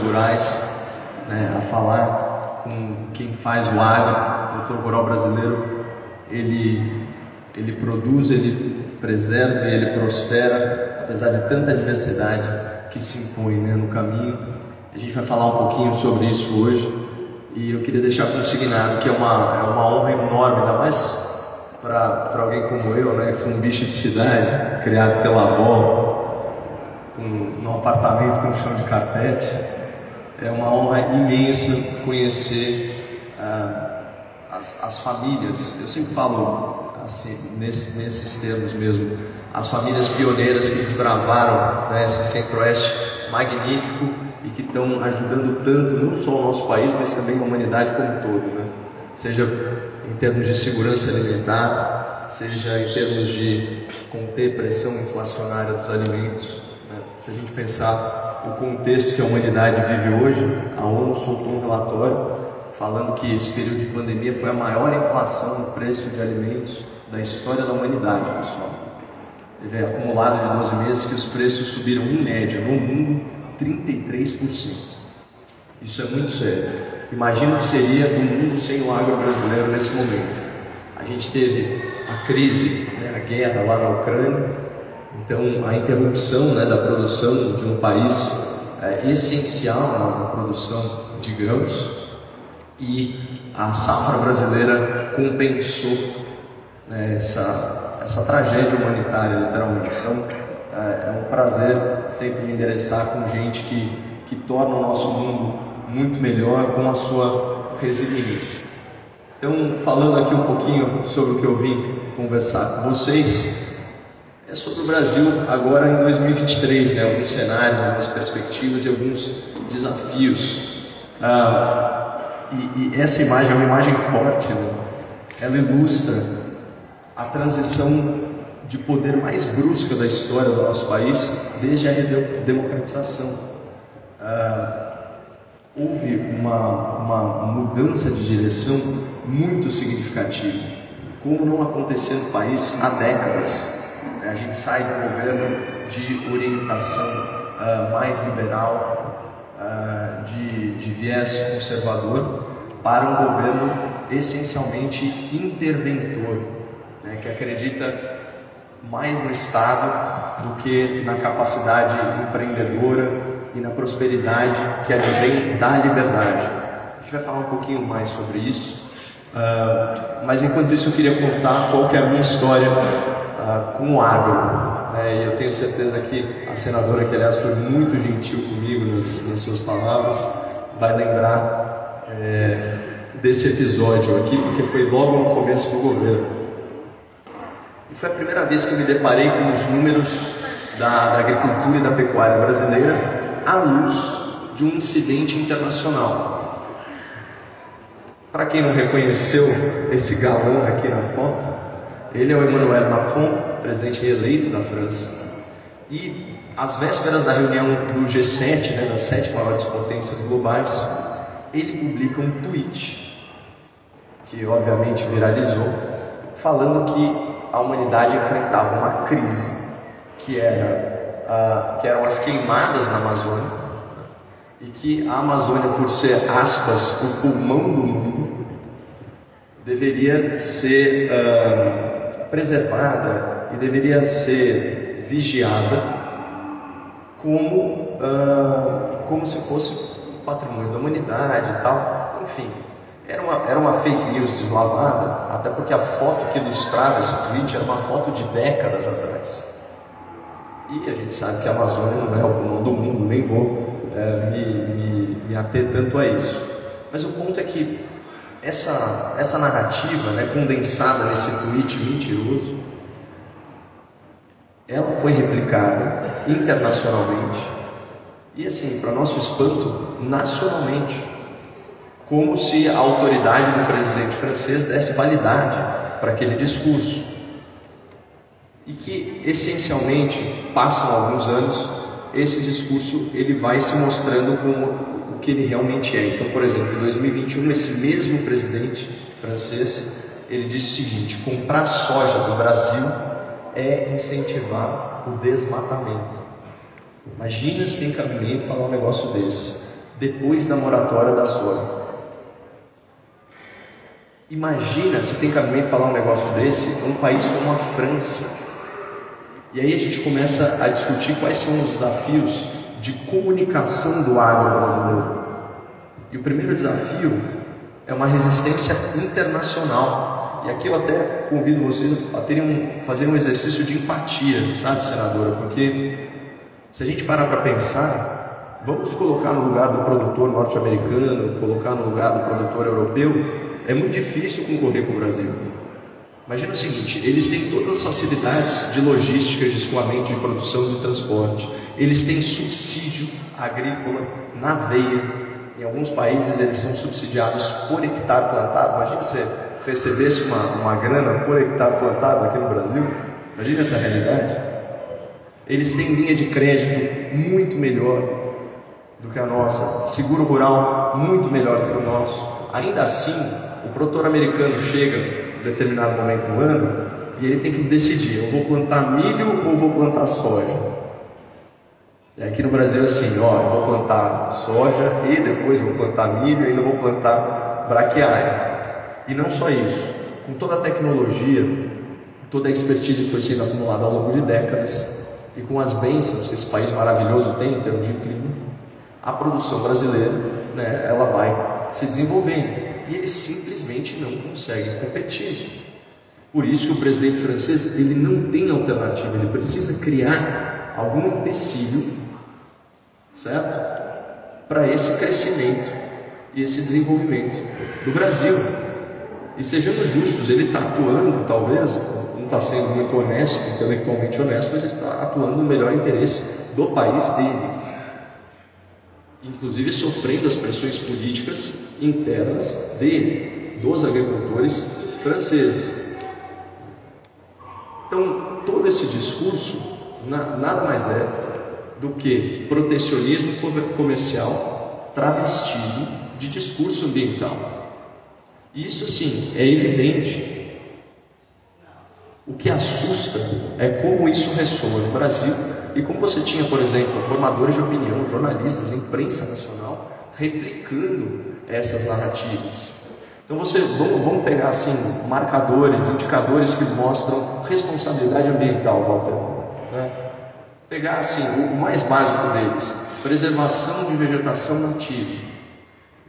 rurais, né, a falar com quem faz o agro. O produtor rural brasileiro, ele produz, ele preserva e ele prospera, apesar de tanta adversidade que se impõe, né, no caminho. A gente vai falar um pouquinho sobre isso hoje, e eu queria deixar consignado que é uma honra enorme, ainda mais para alguém como eu, né, que sou um bicho de cidade, criado pela avó, num apartamento com chão de carpete. É uma honra imensa conhecer as famílias. Eu sempre falo assim, nesses termos mesmo, as famílias pioneiras que desbravaram, né, esse centro-oeste magnífico e que estão ajudando tanto, não só o nosso país, mas também a humanidade como um todo, né? Seja em termos de segurança alimentar, seja em termos de conter pressão inflacionária dos alimentos, né? Se a gente pensar o contexto que a humanidade vive hoje, a ONU soltou um relatório falando que esse período de pandemia foi a maior inflação no preço de alimentos da história da humanidade, pessoal. Teve acumulado de 12 meses que os preços subiram em média no mundo 33%. Isso é muito sério. Imagina o que seria do mundo sem o agro brasileiro nesse momento. A gente teve a crise, né, a guerra lá na Ucrânia, então a interrupção, né, da produção de um país essencial na produção de grãos, e a safra brasileira compensou, né, essa tragédia humanitária, literalmente. Então é um prazer sempre me endereçar com gente que torna o nosso mundo muito melhor com a sua resiliência. Então, falando aqui um pouquinho sobre o que eu vim conversar com vocês, é sobre o Brasil agora em 2023, né? Alguns cenários, algumas perspectivas e alguns desafios. E essa imagem é uma imagem forte, né? Ela ilustra a transição de poder mais brusca da história do nosso país desde a redemocratização. Houve uma mudança de direção muito significativa, como não acontecia no país há décadas. A gente sai de um governo de orientação mais liberal, de viés conservador, para um governo essencialmente interventor, né, que acredita mais no Estado do que na capacidade empreendedora e na prosperidade que advém da liberdade. A gente vai falar um pouquinho mais sobre isso, mas enquanto isso eu queria contar qual que é a minha história com o agro, né? E eu tenho certeza que a senadora, que aliás foi muito gentil comigo nas suas palavras, vai lembrar desse episódio aqui, porque foi logo no começo do governo. E foi a primeira vez que eu me deparei com os números da agricultura e da pecuária brasileira à luz de um incidente internacional. Para quem não reconheceu esse galã aqui na foto, ele é o Emmanuel Macron, presidente reeleito da França. E às vésperas da reunião do G7, né, das 7 maiores potências globais, ele publica um tweet, que obviamente viralizou, falando que a humanidade enfrentava uma crise, que eram as queimadas na Amazônia, e que a Amazônia, por ser, aspas, o pulmão do mundo, deveria ser preservada e deveria ser vigiada como se fosse patrimônio da humanidade e tal. Enfim, era uma fake news deslavada, até porque a foto que ilustrava esse tweet era uma foto de décadas atrás. E a gente sabe que a Amazônia não é o pulmão do mundo, nem vou me ater tanto a isso. Mas o ponto é que essa narrativa, né, condensada nesse tweet mentiroso, ela foi replicada internacionalmente e, assim, para nosso espanto, nacionalmente, como se a autoridade do presidente francês desse validade para aquele discurso. E que, essencialmente, passam alguns anos, esse discurso ele vai se mostrando como o que ele realmente é. Então, por exemplo, em 2021, esse mesmo presidente francês, ele disse o seguinte: comprar soja do Brasil é incentivar o desmatamento. Imagina se tem cabimento falar um negócio desse. depois da moratória da soja. Imagina se tem cabimento falar um negócio desse um país como a França. E aí a gente começa a discutir quais são os desafios de comunicação do agro brasileiro. E o primeiro desafio é uma resistência internacional. E aqui eu até convido vocês a fazer um exercício de empatia, sabe, senadora? Porque se a gente parar para pensar, vamos colocar no lugar do produtor norte-americano, colocar no lugar do produtor europeu, é muito difícil concorrer com o Brasil. Imagina o seguinte, eles têm todas as facilidades de logística, de escoamento, de produção, de transporte. Eles têm subsídio agrícola na veia. Em alguns países eles são subsidiados por hectare plantado. Imagina se você recebesse uma grana por hectare plantado aqui no Brasil. Imagina essa realidade. Eles têm linha de crédito muito melhor do que a nossa, seguro rural muito melhor do que o nosso. Ainda assim, o produtor americano chega em determinado momento do ano e ele tem que decidir: eu vou plantar milho ou vou plantar soja? E aqui no Brasil é assim, eu vou plantar soja e depois vou plantar milho e ainda vou plantar braquiária. E não só isso, com toda a tecnologia, toda a expertise que foi sendo acumulada ao longo de décadas e com as bênçãos que esse país maravilhoso tem em termos de clima, a produção brasileira, ela vai se desenvolvendo e eles simplesmente não conseguem competir. Por isso que o presidente francês ele não tem alternativa, ele precisa criar algum empecilho, certo? Para esse crescimento e esse desenvolvimento do Brasil. E sejamos justos, ele está atuando, talvez, não está sendo muito honesto, intelectualmente honesto, mas ele está atuando no melhor interesse do país dele, inclusive sofrendo as pressões políticas internas dele, dos agricultores franceses. Então, todo esse discurso nada mais é do que protecionismo comercial travestido de discurso ambiental. E isso, sim, é evidente. O que assusta é como isso ressoa no Brasil e como você tinha, por exemplo, formadores de opinião, jornalistas, imprensa nacional replicando essas narrativas. Então vamos pegar assim marcadores, indicadores que mostram responsabilidade ambiental, Walter. Pegar assim o mais básico deles, preservação de vegetação nativa,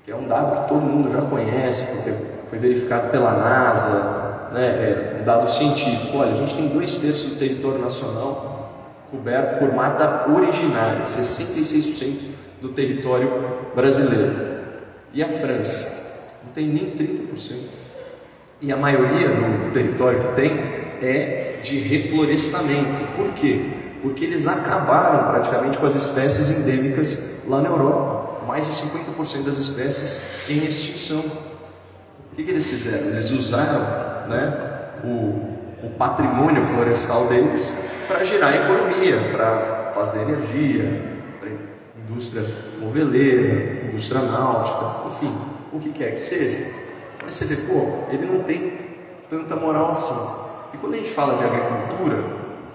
que é um dado que todo mundo já conhece, porque foi verificado pela NASA, é um dado científico. Olha, a gente tem 2/3 do território nacional coberto por mata originária, 66% do território brasileiro. E a França não tem nem 30%. E a maioria do território que tem é de reflorestamento. Por quê? Porque eles acabaram praticamente com as espécies endêmicas lá na Europa. Mais de 50% das espécies em extinção. O que eles fizeram? Eles usaram o patrimônio florestal deles para gerar economia, para fazer energia, para indústria moveleira, indústria náutica, enfim, o que quer que seja. Mas você vê, ele não tem tanta moral assim. E quando a gente fala de agricultura,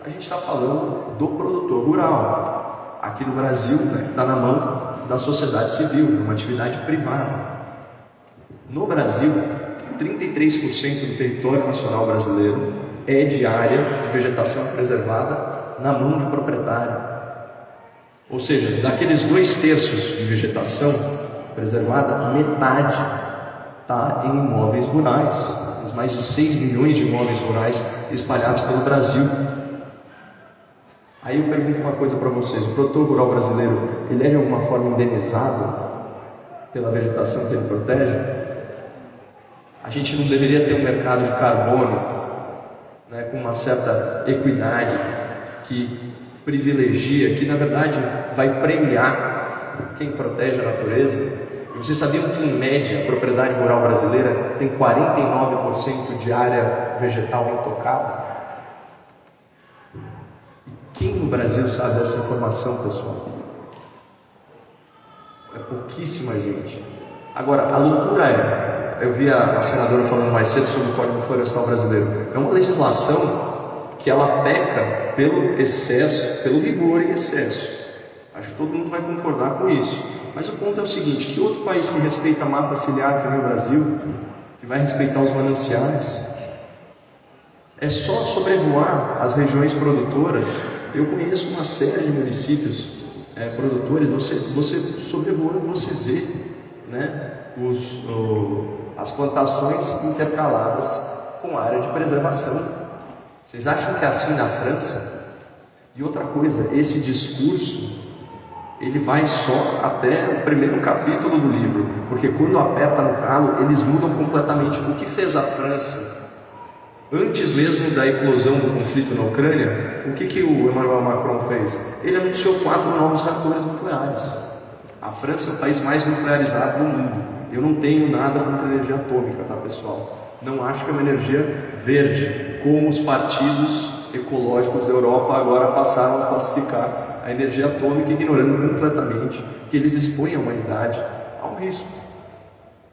a gente está falando do produtor rural. Aqui no Brasil, que está na mão da sociedade civil, uma atividade privada. No Brasil, 33% do território nacional brasileiro é de área de vegetação preservada na mão de proprietário. Ou seja, daqueles 2/3 de vegetação preservada, metade está em imóveis rurais, os mais de 6 milhões de imóveis rurais espalhados pelo Brasil. Aí eu pergunto uma coisa para vocês: o produtor rural brasileiro, ele é de alguma forma indenizado pela vegetação que ele protege? A gente não deveria ter um mercado de carbono com uma certa equidade que privilegia, que na verdade vai premiar quem protege a natureza? E vocês sabiam que em média a propriedade rural brasileira tem 49% de área vegetal intocada? Quem no Brasil sabe dessa informação, pessoal? É pouquíssima gente. Agora, a loucura eu vi a senadora falando mais cedo sobre o Código Florestal Brasileiro. É uma legislação que ela peca pelo excesso, pelo rigor em excesso. Acho que todo mundo vai concordar com isso. Mas o ponto é o seguinte, que outro país que respeita a mata ciliar que nem o Brasil, que vai respeitar os mananciais, é só sobrevoar as regiões produtoras. Eu conheço uma série de municípios produtores, você sobrevoando, você vê, né, as plantações intercaladas com área de preservação. Vocês acham que é assim na França? E outra coisa, esse discurso, ele vai só até o primeiro capítulo do livro, porque quando aperta no calo, eles mudam completamente. O que fez a França, antes mesmo da eclosão do conflito na Ucrânia, o que o Emmanuel Macron fez? Ele anunciou 4 novos reatores nucleares. A França é o país mais nuclearizado do mundo. Eu não tenho nada contra a energia atômica, tá, pessoal? Não acho que é uma energia verde, como os partidos ecológicos da Europa agora passaram a classificar a energia atômica, ignorando completamente que eles expõem a humanidade ao risco.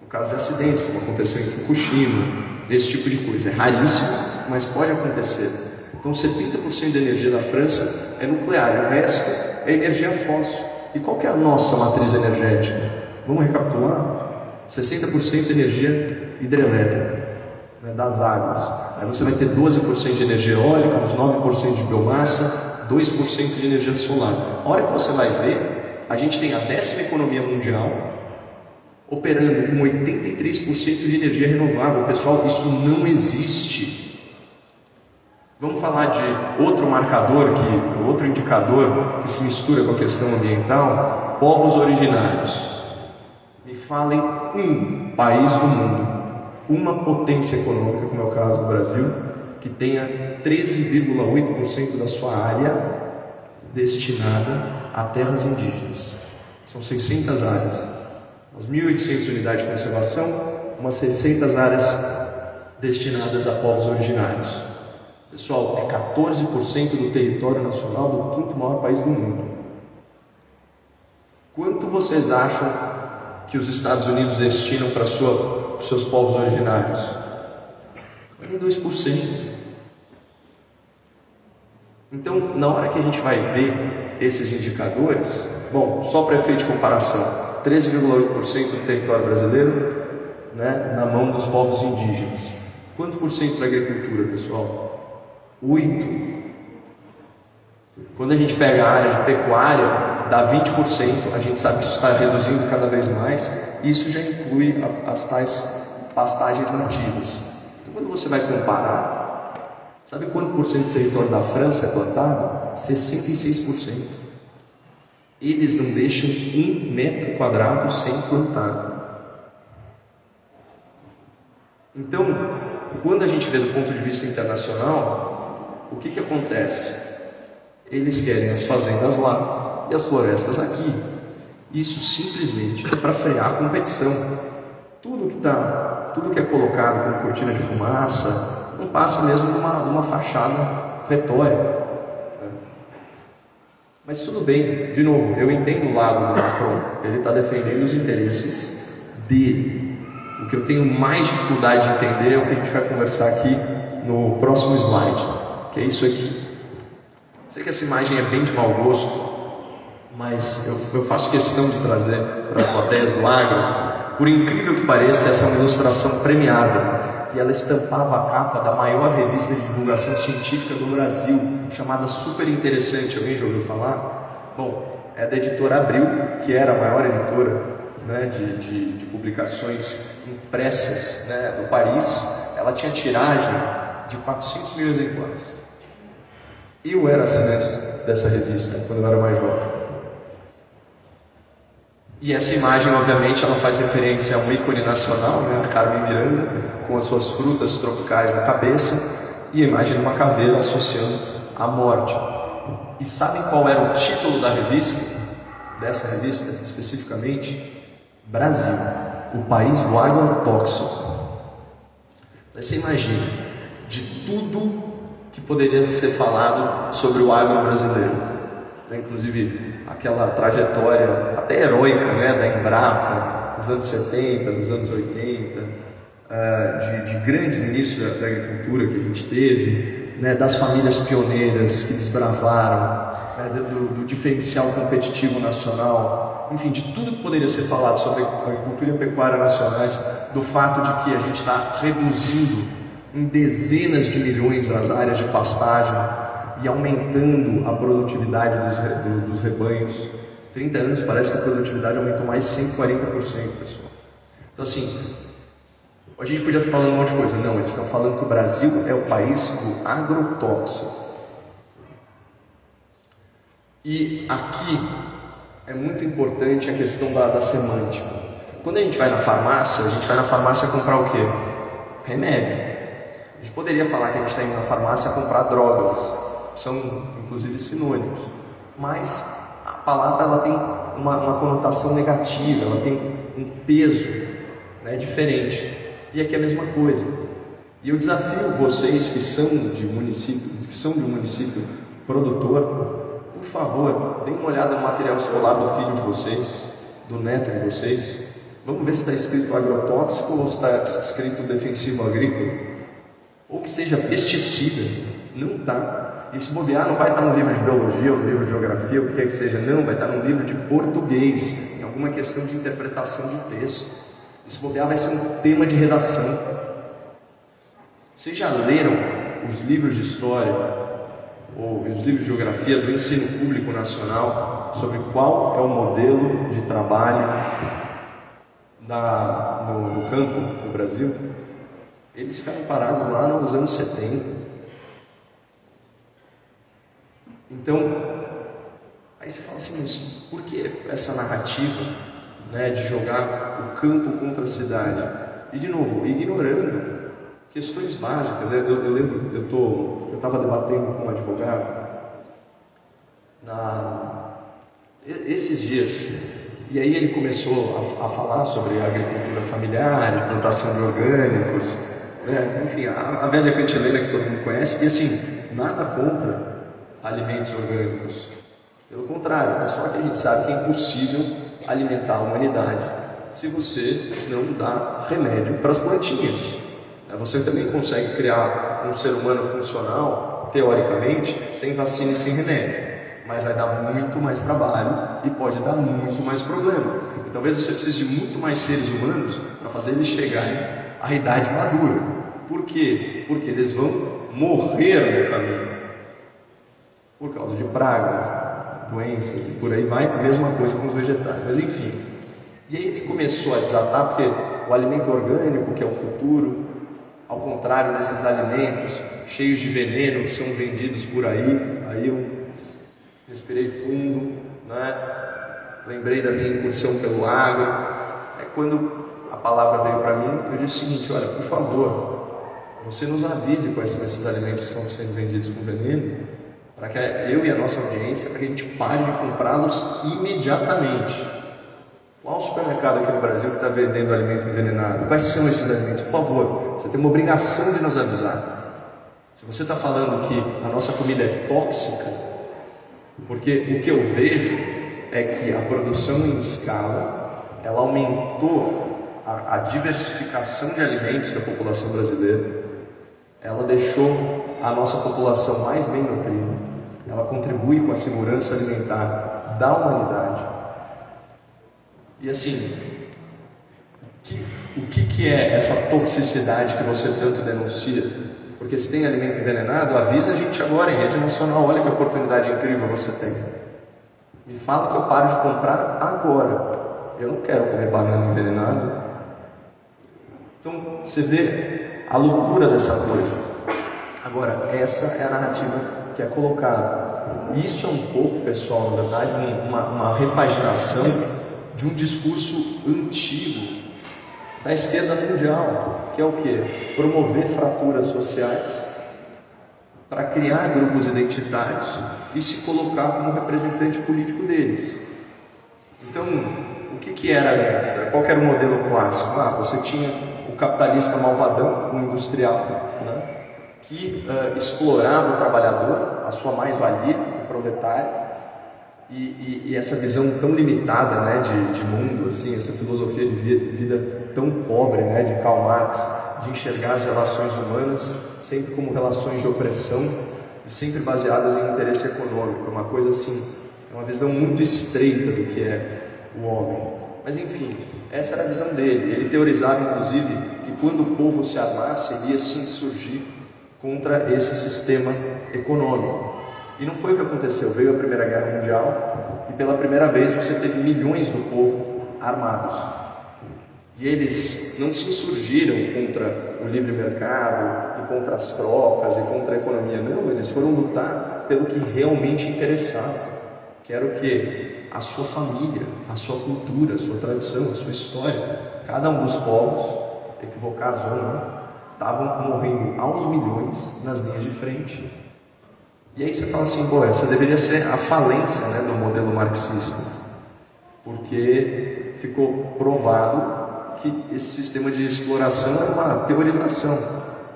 No caso de acidentes, como aconteceu em Fukushima, esse tipo de coisa. É raríssimo, mas pode acontecer. Então 70% da energia da França é nuclear, e o resto é energia fóssil. E qual que é a nossa matriz energética? Vamos recapitular? 60% energia hidrelétrica, né, das águas. Aí você vai ter 12% de energia eólica, uns 9% de biomassa, 2% de energia solar. A hora que você vai ver, a gente tem a 10ª economia mundial operando com 83% de energia renovável. Pessoal, isso não existe. Vamos falar de outro marcador, outro indicador que se mistura com a questão ambiental: povos originários. Me falem um país do mundo, uma potência econômica, como é o caso do Brasil, que tenha 13,8% da sua área destinada a terras indígenas. São 600 áreas, umas 1.800 unidades de conservação, umas 600 áreas destinadas a povos originários. Pessoal, é 14% do território nacional do 5º maior país do mundo. Quanto vocês acham que os Estados Unidos destinam para seus povos originários? Nem 2%. Então, na hora que a gente vai ver esses indicadores, bom, só para efeito de comparação, 13,8% do território brasileiro, né, na mão dos povos indígenas. Quanto por cento para a agricultura, pessoal? 8%. Quando a gente pega a área de pecuária, dá 20%. A gente sabe que isso está reduzindo cada vez mais. Isso já inclui as tais pastagens nativas. Então, quando você vai comparar, sabe quanto por cento do território da França é plantado? 66%. Eles não deixam 1 metro quadrado sem plantar. Então, quando a gente vê do ponto de vista internacional, o que acontece? Eles querem as fazendas lá e as florestas aqui. Isso simplesmente é para frear a competição. Tudo que é colocado como cortina de fumaça não passa mesmo de uma fachada retórica. Mas tudo bem, de novo, eu entendo o lado do Macron. Ele está defendendo os interesses dele. O que eu tenho mais dificuldade de entender é o que a gente vai conversar aqui no próximo slide, que é isso aqui. Sei que essa imagem é bem de mau gosto, mas eu faço questão de trazer para as plateias do agro. Por incrível que pareça, essa é uma ilustração premiada, e ela estampava a capa da maior revista de divulgação científica do Brasil, chamada Super Interessante. Alguém já ouviu falar? Bom, é da editora Abril, que era a maior editora, né, de publicações impressas, né, do país. Ela tinha tiragem de 400 mil exemplares. Eu era assinante dessa revista quando eu era mais jovem. E essa imagem, obviamente, ela faz referência a um ícone nacional, né, a Carmen Miranda, com as suas frutas tropicais na cabeça, e a imagem de uma caveira associando a morte. E sabem qual era o título da revista? Dessa revista, especificamente? Brasil, o país do agrotóxico. Então, você imagina, de tudo que poderia ser falado sobre o agro brasileiro, né? Inclusive aquela trajetória até heróica, né, da Embrapa nos anos 70, nos anos 80, de grandes ministros da agricultura que a gente teve, né, das famílias pioneiras que desbravaram. né, do diferencial competitivo nacional, enfim, de tudo que poderia ser falado sobre a agricultura e a pecuária nacionais, do fato de que a gente está reduzindo em dezenas de milhões as áreas de pastagem e aumentando a produtividade dos rebanhos. 30 anos parece que a produtividade aumentou mais de 140%, pessoal. Então, assim, a gente podia estar falando um monte de coisa. Não, eles estão falando que o Brasil é o país do agrotóxico. E aqui é muito importante a questão da semântica. Quando a gente vai na farmácia comprar o quê? Remédio. A gente poderia falar que a gente está indo na farmácia comprar drogas, são inclusive sinônimos, mas a palavra ela tem uma conotação negativa, ela tem um peso, né, diferente. E aqui é a mesma coisa. E eu desafio vocês que são de um município produtor, por favor, deem uma olhada no material escolar do filho de vocês, do neto de vocês. Vamos ver se está escrito agrotóxico ou se está escrito defensivo agrícola. Ou que seja pesticida. Não está. E se bobear, não vai estar no livro de biologia ou no livro de geografia, o que quer que seja, não, vai estar no livro de português, em alguma questão de interpretação de texto. E se bobear, vai ser um tema de redação. Vocês já leram os livros de história ou os livros de geografia do ensino público nacional sobre qual é o modelo de trabalho no campo no Brasil? Eles ficaram parados lá nos anos 70. Então, aí você fala assim, mas por que essa narrativa, né, de jogar o campo contra a cidade? E de novo, ignorando questões básicas. Eu lembro, eu estava debatendo com um advogado esses dias, e aí ele começou a falar sobre a agricultura familiar, plantação de orgânicos, né? Enfim, a velha cantilena que todo mundo conhece. E assim, nada contra alimentos orgânicos, pelo contrário, é só que a gente sabe que é impossível alimentar a humanidade se você não dá remédio para as plantinhas. Você também consegue criar um ser humano funcional, teoricamente, sem vacina e sem remédio, mas vai dar muito mais trabalho e pode dar muito mais problema. E talvez você precise de muito mais seres humanos para fazer eles chegarem à idade madura. Por quê? Porque eles vão morrer no caminho, por causa de pragas, doenças e por aí vai. Mesma coisa com os vegetais, mas enfim. E aí ele começou a desatar, porque o alimento orgânico, que é o futuro, ao contrário desses alimentos cheios de veneno que são vendidos por aí eu respirei fundo, né? Lembrei da minha incursão pelo agro. Quando a palavra veio para mim, eu disse o seguinte: olha, por favor, você nos avise quais são esses alimentos que estão sendo vendidos com veneno, para que eu e a nossa audiência, para que a gente pare de comprá-los imediatamente. Qual supermercado aqui no Brasil que está vendendo alimento envenenado? Quais são esses alimentos? Por favor, você tem uma obrigação de nos avisar. Se você está falando que a nossa comida é tóxica, porque o que eu vejo é que a produção em escala, ela aumentou a diversificação de alimentos da população brasileira, ela deixou a nossa população mais bem nutrida, ela contribui com a segurança alimentar da humanidade. E assim, o que é essa toxicidade que você tanto denuncia? Porque se tem alimento envenenado, avisa a gente agora em rede nacional. Olha que oportunidade incrível você tem. Me fala que eu paro de comprar agora. Eu não quero comer banana envenenada. Então você vê a loucura dessa coisa. Agora, essa é a narrativa que é colocada. Isso é um pouco, pessoal, na verdade, uma repaginação de um discurso antigo da esquerda mundial, que é o quê? Promover fraturas sociais para criar grupos identitários e se colocar como representante político deles. Então, o que era antes? Qual era o modelo clássico? Você tinha o capitalista malvadão, o industrial, né, que explorava o trabalhador, a sua mais-valia, o proletário. E essa visão tão limitada, né, de mundo, assim, essa filosofia de vida tão pobre, né, de Karl Marx, de enxergar as relações humanas sempre como relações de opressão, e sempre baseadas em interesse econômico. É uma coisa assim, é uma visão muito estreita do que é o homem. Mas enfim, essa era a visão dele. Ele teorizava, inclusive, que quando o povo se armasse, ele ia se insurgir contra esse sistema econômico. E não foi o que aconteceu. Veio a Primeira Guerra Mundial e pela primeira vez você teve milhões do povo armados. E eles não se insurgiram contra o livre mercado, e contra as trocas, e contra a economia. Não, eles foram lutar pelo que realmente interessava, que era o quê? A sua família, a sua cultura, a sua tradição, a sua história. Cada um dos povos, equivocados ou não, estavam morrendo aos milhões nas linhas de frente. E aí você fala assim, pô, essa deveria ser a falência, né, do modelo marxista, porque ficou provado que esse sistema de exploração era uma teorização.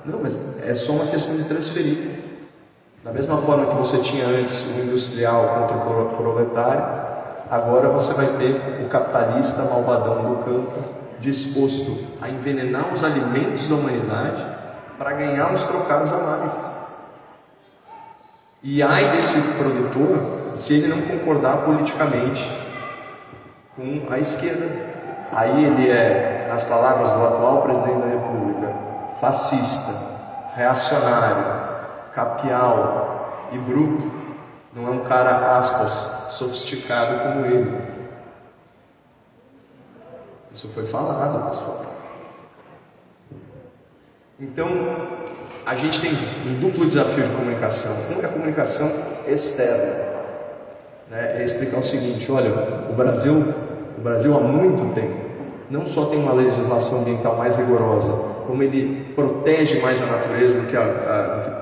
Não, mas é só uma questão de transferir. Da mesma forma que você tinha antes o industrial contra o proletário, agora você vai ter o capitalista malvadão do campo disposto a envenenar os alimentos da humanidade para ganhar uns trocados a mais. E ai desse produtor se ele não concordar politicamente com a esquerda. Aí ele é, nas palavras do atual presidente da República, fascista, reacionário, capial e bruto. Não é um cara, aspas, sofisticado como ele. Isso foi falado, pessoal. Então, a gente tem um duplo desafio de comunicação. Um é a comunicação externa, né? É explicar o seguinte, olha, o Brasil há muito tempo não só tem uma legislação ambiental mais rigorosa, como ele protege mais a natureza do que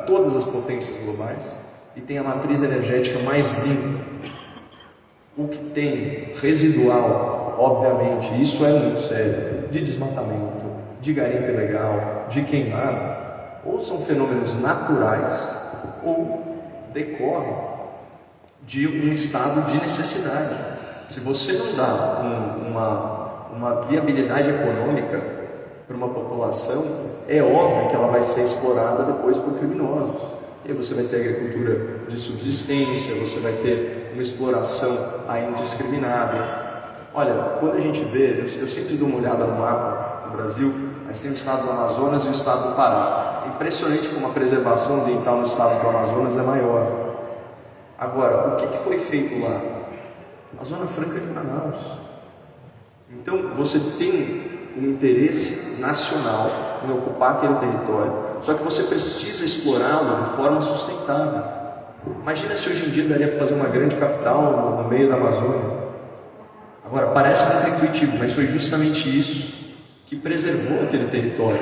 todas as potências globais, e tem a matriz energética mais limpa. O que tem residual, obviamente, isso é muito sério, de desmatamento, de garimpo ilegal, de queimada, ou são fenômenos naturais, ou decorrem de um estado de necessidade. Se você não dá uma viabilidade econômica para uma população, é óbvio que ela vai ser explorada depois por criminosos. E aí você vai ter agricultura de subsistência, você vai ter uma exploração aí indiscriminada. Olha, quando a gente vê, eu sempre dou uma olhada no mapa do Brasil, mas tem o estado do Amazonas e o estado do Pará. É impressionante como a preservação ambiental no estado do Amazonas é maior. Agora, o que foi feito lá? A Zona Franca de Manaus. Então, você tem um interesse nacional em ocupar aquele território, só que você precisa explorá-lo de forma sustentável. Imagina se hoje em dia daria para fazer uma grande capital no meio da Amazônia. Agora, parece contraintuitivo, mas foi justamente isso que preservou aquele território.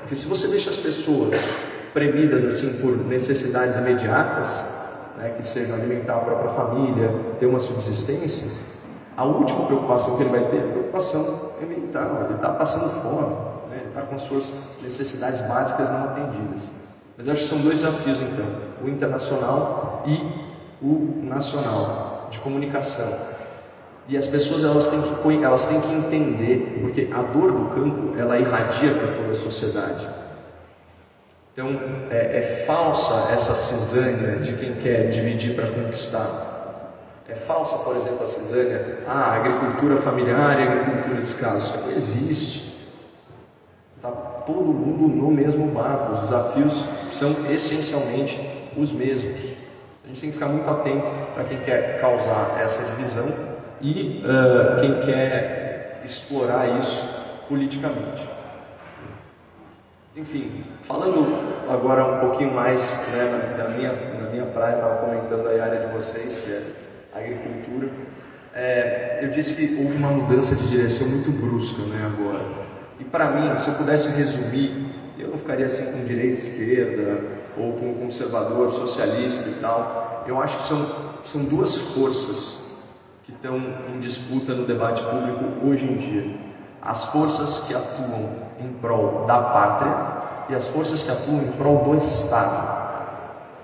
Porque se você deixa as pessoas premidas assim por necessidades imediatas, né, que sejam alimentar a própria família, ter uma subsistência, a última preocupação que ele vai ter é a preocupação ambiental. Ele está passando fome, né? Ele está com as suas necessidades básicas não atendidas. Mas eu acho que são dois desafios, então, o internacional e o nacional, de comunicação. E as pessoas elas têm que entender, porque a dor do campo ela irradia para toda a sociedade. Então é falsa essa cisânia de quem quer dividir para conquistar. É falsa, por exemplo, a cisânia, a agricultura familiar e a agricultura de escala. Isso não existe. Está todo mundo no mesmo barco. Os desafios são essencialmente os mesmos. A gente tem que ficar muito atento para quem quer causar essa divisão e quem quer explorar isso politicamente. Enfim, falando agora um pouquinho mais, né, na minha praia, estava comentando aí a área de vocês, que é a agricultura. Eu disse que houve uma mudança de direção muito brusca, né, agora. E para mim, se eu pudesse resumir, eu não ficaria assim com direita, esquerda, ou com conservador, socialista e tal. Eu acho que são duas forças que estão em disputa no debate público hoje em dia. As forças que atuam em prol da pátria e as forças que atuam em prol do Estado.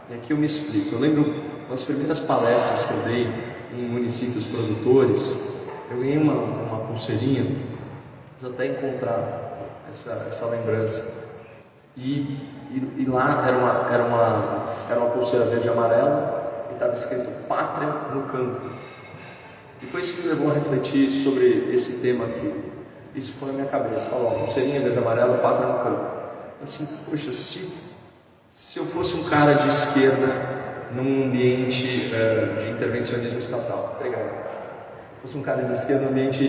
E aqui eu me explico. Eu lembro das primeiras palestras que eu dei em municípios produtores, eu ganhei uma pulseirinha, vou até encontrar essa lembrança. E lá era era uma pulseira verde e amarela, e estava escrito Pátria no campo. E foi isso que me levou a refletir sobre esse tema aqui. Isso foi na minha cabeça. Falou, pulseirinha verde e amarela, Pátria no campo. Assim, poxa, se eu fosse um cara de esquerda num ambiente de intervencionismo estatal, obrigado. Se eu fosse um cara de esquerda num ambiente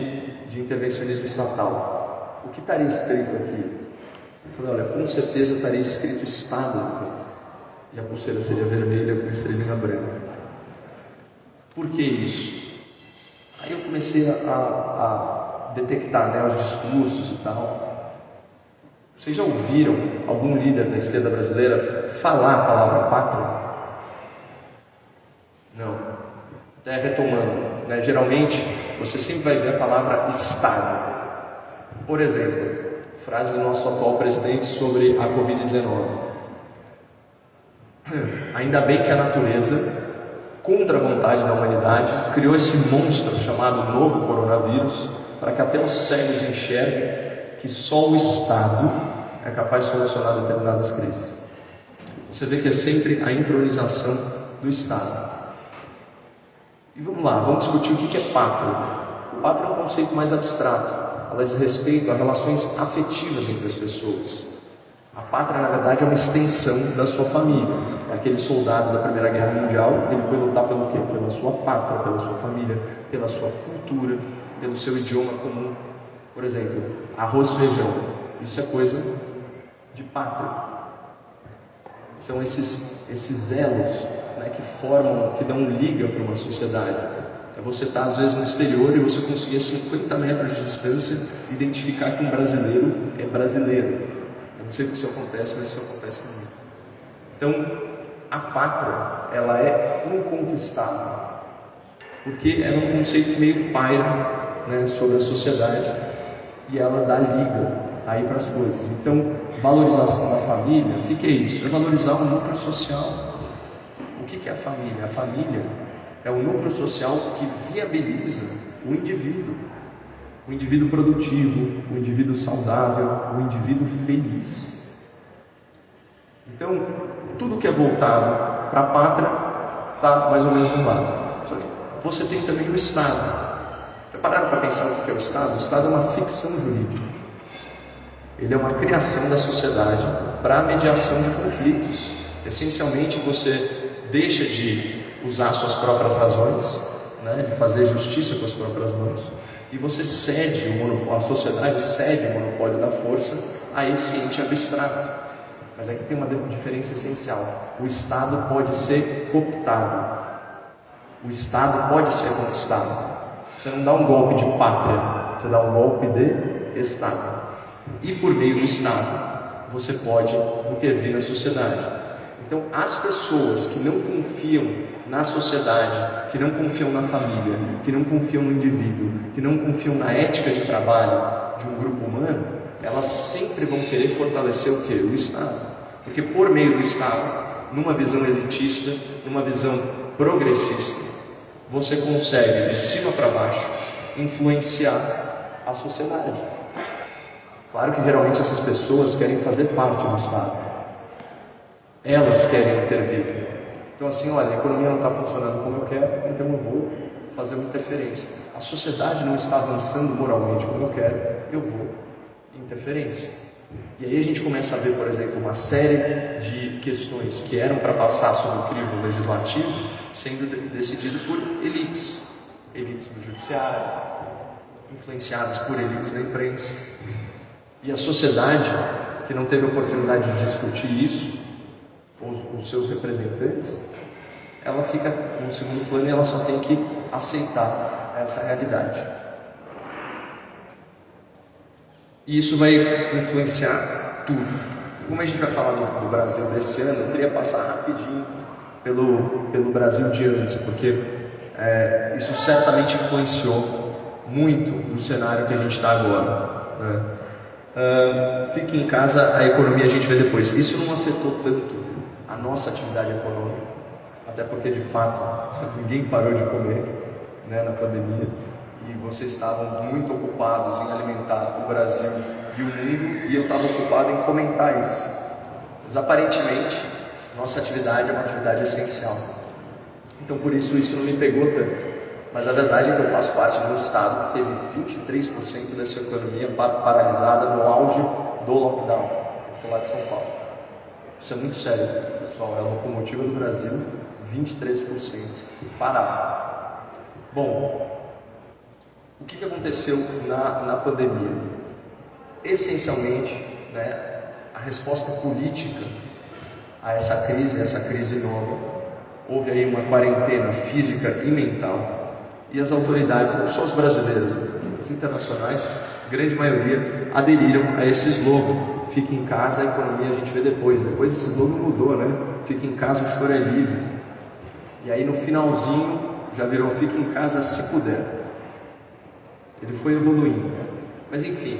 de intervencionismo estatal, o que estaria escrito aqui? Eu falei, olha, com certeza estaria escrito Estado no campo. E a pulseira seria vermelha com estrelinha branca. Por que isso? Aí eu comecei a detectar, né, os discursos e tal. Vocês já ouviram algum líder da esquerda brasileira falar a palavra pátria? Não. Até retomando, né, geralmente você sempre vai ver a palavra Estado. Por exemplo, frase do nosso atual presidente sobre a Covid-19. Ainda bem que a natureza, contra a vontade da humanidade, criou esse monstro chamado novo coronavírus, para que até os cegos enxerguem que só o Estado é capaz de solucionar determinadas crises. Você vê que é sempre a entronização do Estado. E vamos lá, vamos discutir o que é pátria. Pátria é um conceito mais abstrato. Ela diz respeito a relações afetivas entre as pessoas. A pátria, na verdade, é uma extensão da sua família. Aquele soldado da Primeira Guerra Mundial, ele foi lutar pelo quê? Pela sua pátria, pela sua família, pela sua cultura, pelo seu idioma comum. Por exemplo, arroz e feijão. Isso é coisa de pátria. São esses elos, né, que formam, que dão liga para uma sociedade. É você estar, às vezes, no exterior e você conseguir a 50 metros de distância identificar que um brasileiro é brasileiro. Eu não sei se isso acontece, mas isso acontece muito. Então, a pátria, ela é inconquistável, porque ela é um conceito que meio paira, né, sobre a sociedade, e ela dá liga aí para as coisas. Então, valorização da família, o que é isso? É valorizar o núcleo social. O que é a família? A família é o núcleo social que viabiliza o indivíduo produtivo, o indivíduo saudável, o indivíduo feliz. Então, tudo que é voltado para a pátria está mais ou menos de um lado. Só que você tem também o Estado. Já pararam para pensar o que é o Estado? O Estado é uma ficção jurídica. Ele é uma criação da sociedade para a mediação de conflitos. Essencialmente, você deixa de usar suas próprias razões, né, de fazer justiça com as próprias mãos, e você cede a sociedade cede o monopólio da força a esse ente abstrato. Mas aqui tem uma diferença essencial. O Estado pode ser cooptado. O Estado pode ser conquistado. Você não dá um golpe de pátria, você dá um golpe de Estado. E por meio do Estado, você pode intervir na sociedade. Então, as pessoas que não confiam na sociedade, que não confiam na família, que não confiam no indivíduo, que não confiam na ética de trabalho de um grupo humano, elas sempre vão querer fortalecer o quê? O Estado. Porque por meio do Estado, numa visão elitista, numa visão progressista, você consegue, de cima para baixo, influenciar a sociedade. Claro que geralmente essas pessoas querem fazer parte do Estado. Elas querem intervir. Então assim, olha, a economia não está funcionando como eu quero, então eu vou fazer uma interferência. A sociedade não está avançando moralmente como eu quero, eu vou interferência. E aí a gente começa a ver, por exemplo, uma série de questões que eram para passar sob o crivo legislativo sendo decidido por elites do judiciário, influenciadas por elites da imprensa. E a sociedade, que não teve oportunidade de discutir isso, os seus representantes, ela fica no segundo plano e ela só tem que aceitar essa realidade. E isso vai influenciar tudo. Como a gente vai falar do Brasil desse ano, eu queria passar rapidinho pelo Brasil de antes, porque isso certamente influenciou muito no cenário que a gente está agora, né? Fique em casa, a economia a gente vê depois. Isso não afetou tanto a nossa atividade econômica, até porque de fato ninguém parou de comer, né, na pandemia, e vocês estavam muito ocupados em alimentar o Brasil e o mundo, e eu estava ocupado em comentar isso. Mas aparentemente Nossa atividade é uma atividade essencial. Então, por isso não me pegou tanto. Mas a verdade é que eu faço parte de um estado que teve 23% dessa economia paralisada no auge do lockdown. Eu sou lá de São Paulo. Isso é muito sério, pessoal. É a locomotiva do Brasil, 23% parado. Bom, o que aconteceu na pandemia? Essencialmente, a resposta política a essa crise nova, houve aí uma quarentena física e mental, e as autoridades, não só as brasileiras, as internacionais, grande maioria, aderiram a esse slogan: fique em casa, a economia a gente vê depois. Depois esse slogan mudou, fique em casa, o choro é livre. E aí no finalzinho já virou fique em casa se puder. Ele foi evoluindo. Mas enfim,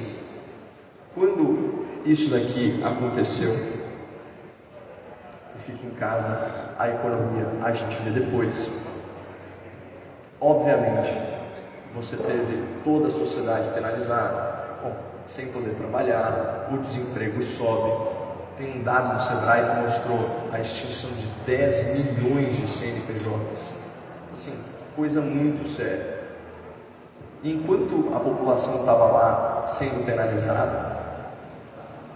quando isso daqui aconteceu, fique em casa, a economia a gente vê depois. Obviamente, você teve toda a sociedade penalizada, sem poder trabalhar, o desemprego sobe. Tem um dado do Sebrae que mostrou a extinção de 10 milhões de CNPJs. Assim, coisa muito séria. E enquanto a população estava lá sendo penalizada,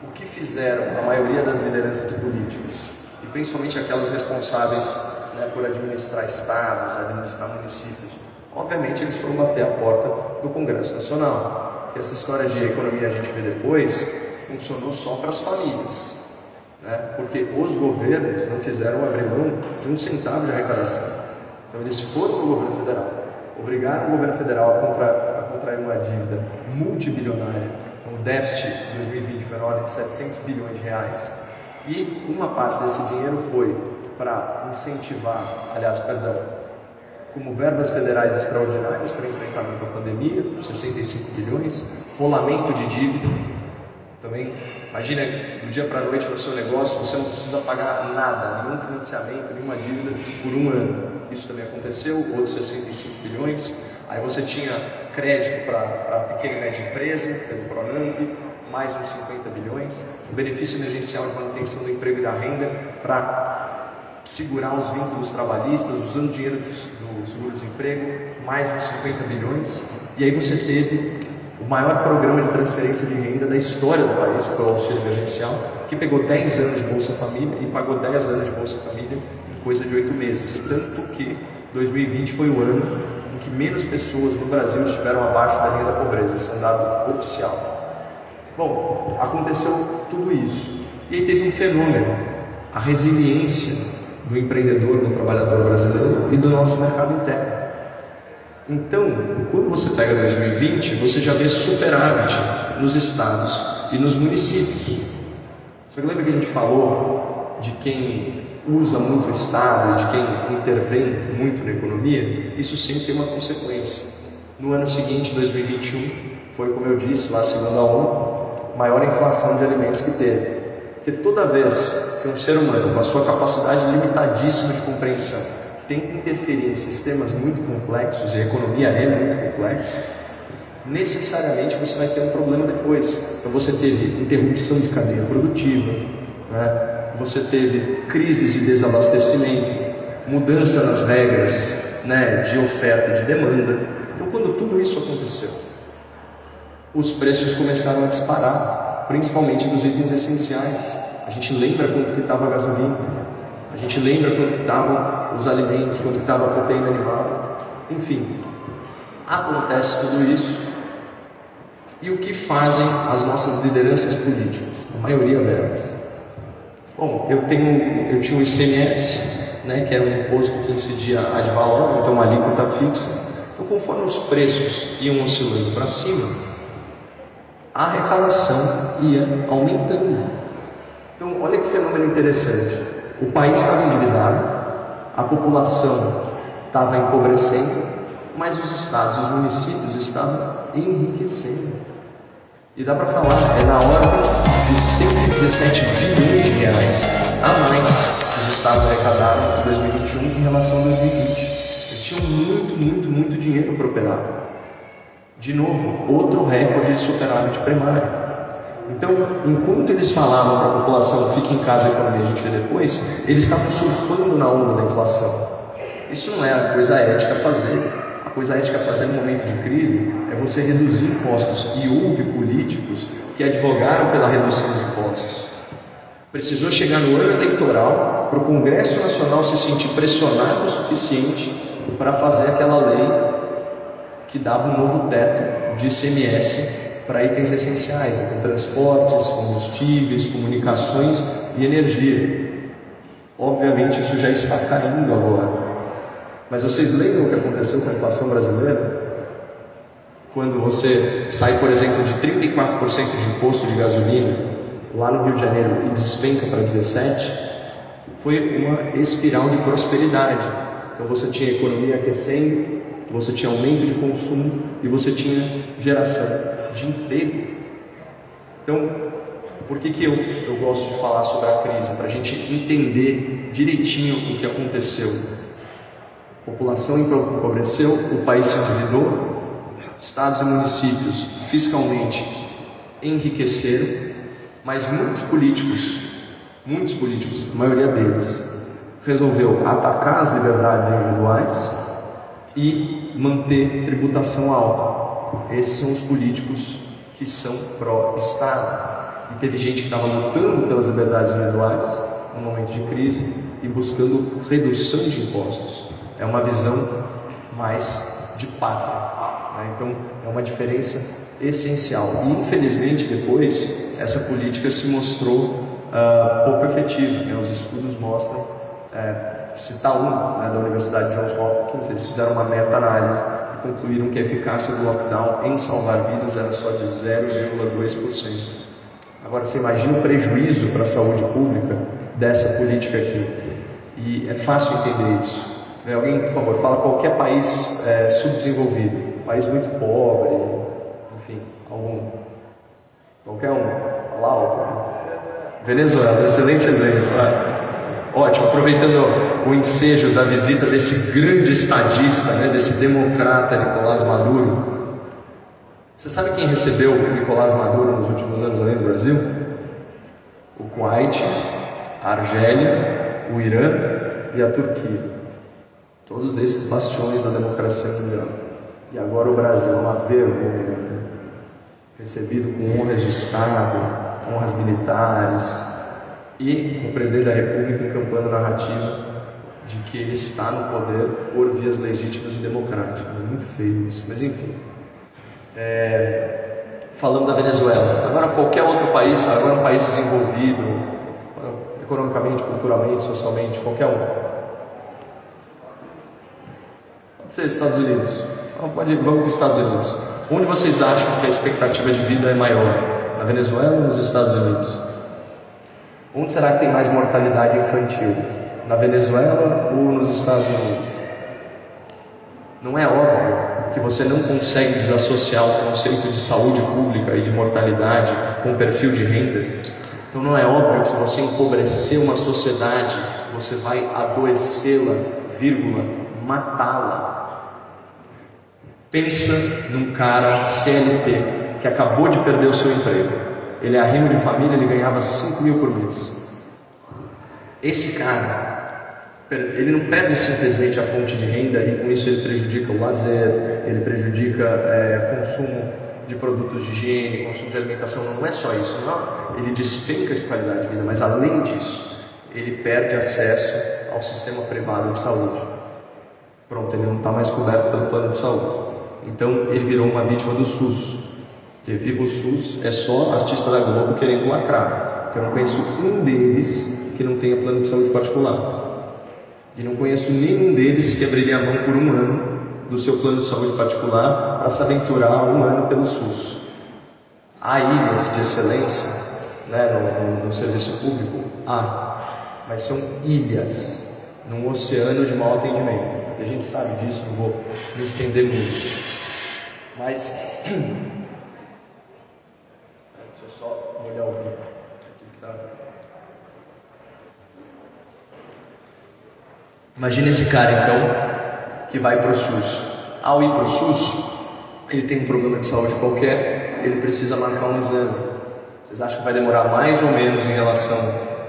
o que fizeram a maioria das lideranças políticas, e principalmente aquelas responsáveis por administrar estados, administrar municípios, obviamente eles foram bater a porta do Congresso Nacional. Porque essa história de economia a gente vê depois funcionou só para as famílias, porque os governos não quiseram abrir mão de um centavo de arrecadação. Então eles foram para o governo federal, obrigaram o governo federal a contrair uma dívida multibilionária. Então o déficit de 2020 foi na ordem de 700 bilhões de reais. E uma parte desse dinheiro foi para incentivar, como verbas federais extraordinárias para enfrentamento à pandemia, 65 bilhões, rolamento de dívida. Também, imagina, do dia para a noite no seu negócio, você não precisa pagar nada, nenhum financiamento, nenhuma dívida por um ano. Isso também aconteceu, outros 65 bilhões. Aí você tinha crédito para pequena e média empresa, pelo Pronamp, mais uns 50 bilhões. O benefício emergencial de manutenção do emprego e da renda para segurar os vínculos trabalhistas, usando o dinheiro do seguro-desemprego, mais uns 50 bilhões. E aí você teve o maior programa de transferência de renda da história do país, que foi o auxílio emergencial, que pegou 10 anos de Bolsa Família e pagou 10 anos de Bolsa Família em coisa de 8 meses. Tanto que 2020 foi o ano em que menos pessoas no Brasil estiveram abaixo da linha da pobreza. Isso é um dado oficial. Bom, aconteceu tudo isso. E aí teve um fenômeno, a resiliência do empreendedor, do trabalhador brasileiro e do nosso mercado interno. Então, quando você pega 2020, você já vê superávit nos estados e nos municípios. Você lembra que a gente falou de quem usa muito o estado, de quem intervém muito na economia? Isso sempre tem uma consequência. No ano seguinte, 2021, foi, como eu disse, lá segundo a ONU, maior inflação de alimentos que teve. Porque toda vez que um ser humano, com a sua capacidade limitadíssima de compreensão, tenta interferir em sistemas muito complexos, e a economia é muito complexa, necessariamente você vai ter um problema depois. Então você teve interrupção de cadeia produtiva, você teve crises de desabastecimento, mudança nas regras de oferta e de demanda. Então quando tudo isso aconteceu, os preços começaram a disparar, principalmente dos itens essenciais. A gente lembra quanto que estava a gasolina, a gente lembra quanto que estavam os alimentos, quanto que estava a proteína animal. Enfim, acontece tudo isso. E o que fazem as nossas lideranças políticas? A maioria delas. Bom, eu tinha o ICMS, que era um imposto que incidia ad valorem, então uma alíquota fixa. Então, conforme os preços iam oscilando para cima, a arrecadação ia aumentando. Então, olha que fenômeno interessante. O país estava endividado, a população estava empobrecendo, mas os estados e os municípios estavam enriquecendo. E dá para falar, é na ordem de 117 bilhões de reais a mais que os estados arrecadaram em 2021 em relação a 2020. Eles tinham muito dinheiro para operar. De novo, outro recorde de superávit primário. Então, enquanto eles falavam para a população fique em casa, a economia a gente vê depois, eles estavam surfando na onda da inflação. Isso não é a coisa ética a fazer. A coisa ética a fazer no momento de crise é você reduzir impostos. E houve políticos que advogaram pela redução de impostos. Precisou chegar no ano eleitoral para o Congresso Nacional se sentir pressionado o suficiente para fazer aquela lei que dava um novo teto de ICMS para itens essenciais, então transportes, combustíveis, comunicações e energia. Obviamente isso já está caindo agora. Mas vocês lembram o que aconteceu com a inflação brasileira? Quando você sai, por exemplo, de 34% de imposto de gasolina lá no Rio de Janeiro e despenca para 17%, foi uma espiral de prosperidade. Então você tinha economia aquecendo, você tinha aumento de consumo e você tinha geração de emprego. Então, por que eu gosto de falar sobre a crise? Para a gente entender direitinho o que aconteceu. A população empobreceu, o país se endividou, estados e municípios fiscalmente enriqueceram, mas muitos políticos, a maioria deles, resolveu atacar as liberdades individuais e manter tributação alta. Esses são os políticos que são pró-Estado. E teve gente que estava lutando pelas liberdades individuais no momento de crise e buscando redução de impostos. É uma visão mais de pátria, né? Então é uma diferença essencial. E infelizmente depois essa política se mostrou pouco efetiva, né? Os estudos mostram, citar um, né, da Universidade de Johns Hopkins, eles fizeram uma meta-análise e concluíram que a eficácia do lockdown em salvar vidas era só de 0,2%. Agora você imagina o prejuízo para a saúde pública dessa política aqui. E é fácil entender isso. Alguém, por favor, fala qualquer país subdesenvolvido, país muito pobre, enfim, algum, qualquer um, fala alto. Venezuela, excelente exemplo. Ótimo, aproveitando o ensejo da visita desse grande estadista, né, desse democrata Nicolás Maduro. Você sabe quem recebeu o Nicolás Maduro nos últimos anos além do Brasil? O Kuwait, a Argélia, o Irã e a Turquia. Todos esses bastiões da democracia mundial. E agora o Brasil, uma vergonha, recebido com honras de Estado, honras militares, e o presidente da República encampando a narrativa de que ele está no poder por vias legítimas e democráticas. É muito feio isso, mas enfim. Falando da Venezuela, agora qualquer outro país, agora um país desenvolvido, economicamente, culturalmente, socialmente, qualquer um. Pode ser Estados Unidos. Vamos para os Estados Unidos. Onde vocês acham que a expectativa de vida é maior? Na Venezuela ou nos Estados Unidos? Onde será que tem mais mortalidade infantil? Na Venezuela ou nos Estados Unidos? Não é óbvio que você não consegue desassociar o conceito de saúde pública e de mortalidade com o perfil de renda? Então não é óbvio que se você empobrecer uma sociedade, você vai adoecê-la, matá-la. Pensa num cara CLT que acabou de perder o seu emprego. Ele é arrimo de família, ele ganhava 5 mil por mês. Esse cara, ele não perde simplesmente a fonte de renda e com isso ele prejudica o lazer, ele prejudica consumo de produtos de higiene, consumo de alimentação. Não é só isso, não. Ele despenca de qualidade de vida, mas além disso, ele perde acesso ao sistema privado de saúde. Pronto, ele não está mais coberto pelo plano de saúde. Então ele virou uma vítima do SUS. Porque viva o SUS é só artista da Globo querendo lacrar. Porque eu não conheço um deles que não tenha plano de saúde particular. E não conheço nenhum deles que abriria a mão por um ano do seu plano de saúde particular para se aventurar um ano pelo SUS. Há ilhas de excelência, né, no serviço público? Há, mas são ilhas num oceano de mau atendimento. E a gente sabe disso, não vou me estender muito. Mas deixa eu só molhar o vídeo. Tá? Imagina esse cara então que vai para o SUS. Ao ir para o SUS, ele tem um problema de saúde qualquer, ele precisa marcar um exame. Vocês acham que vai demorar mais ou menos em relação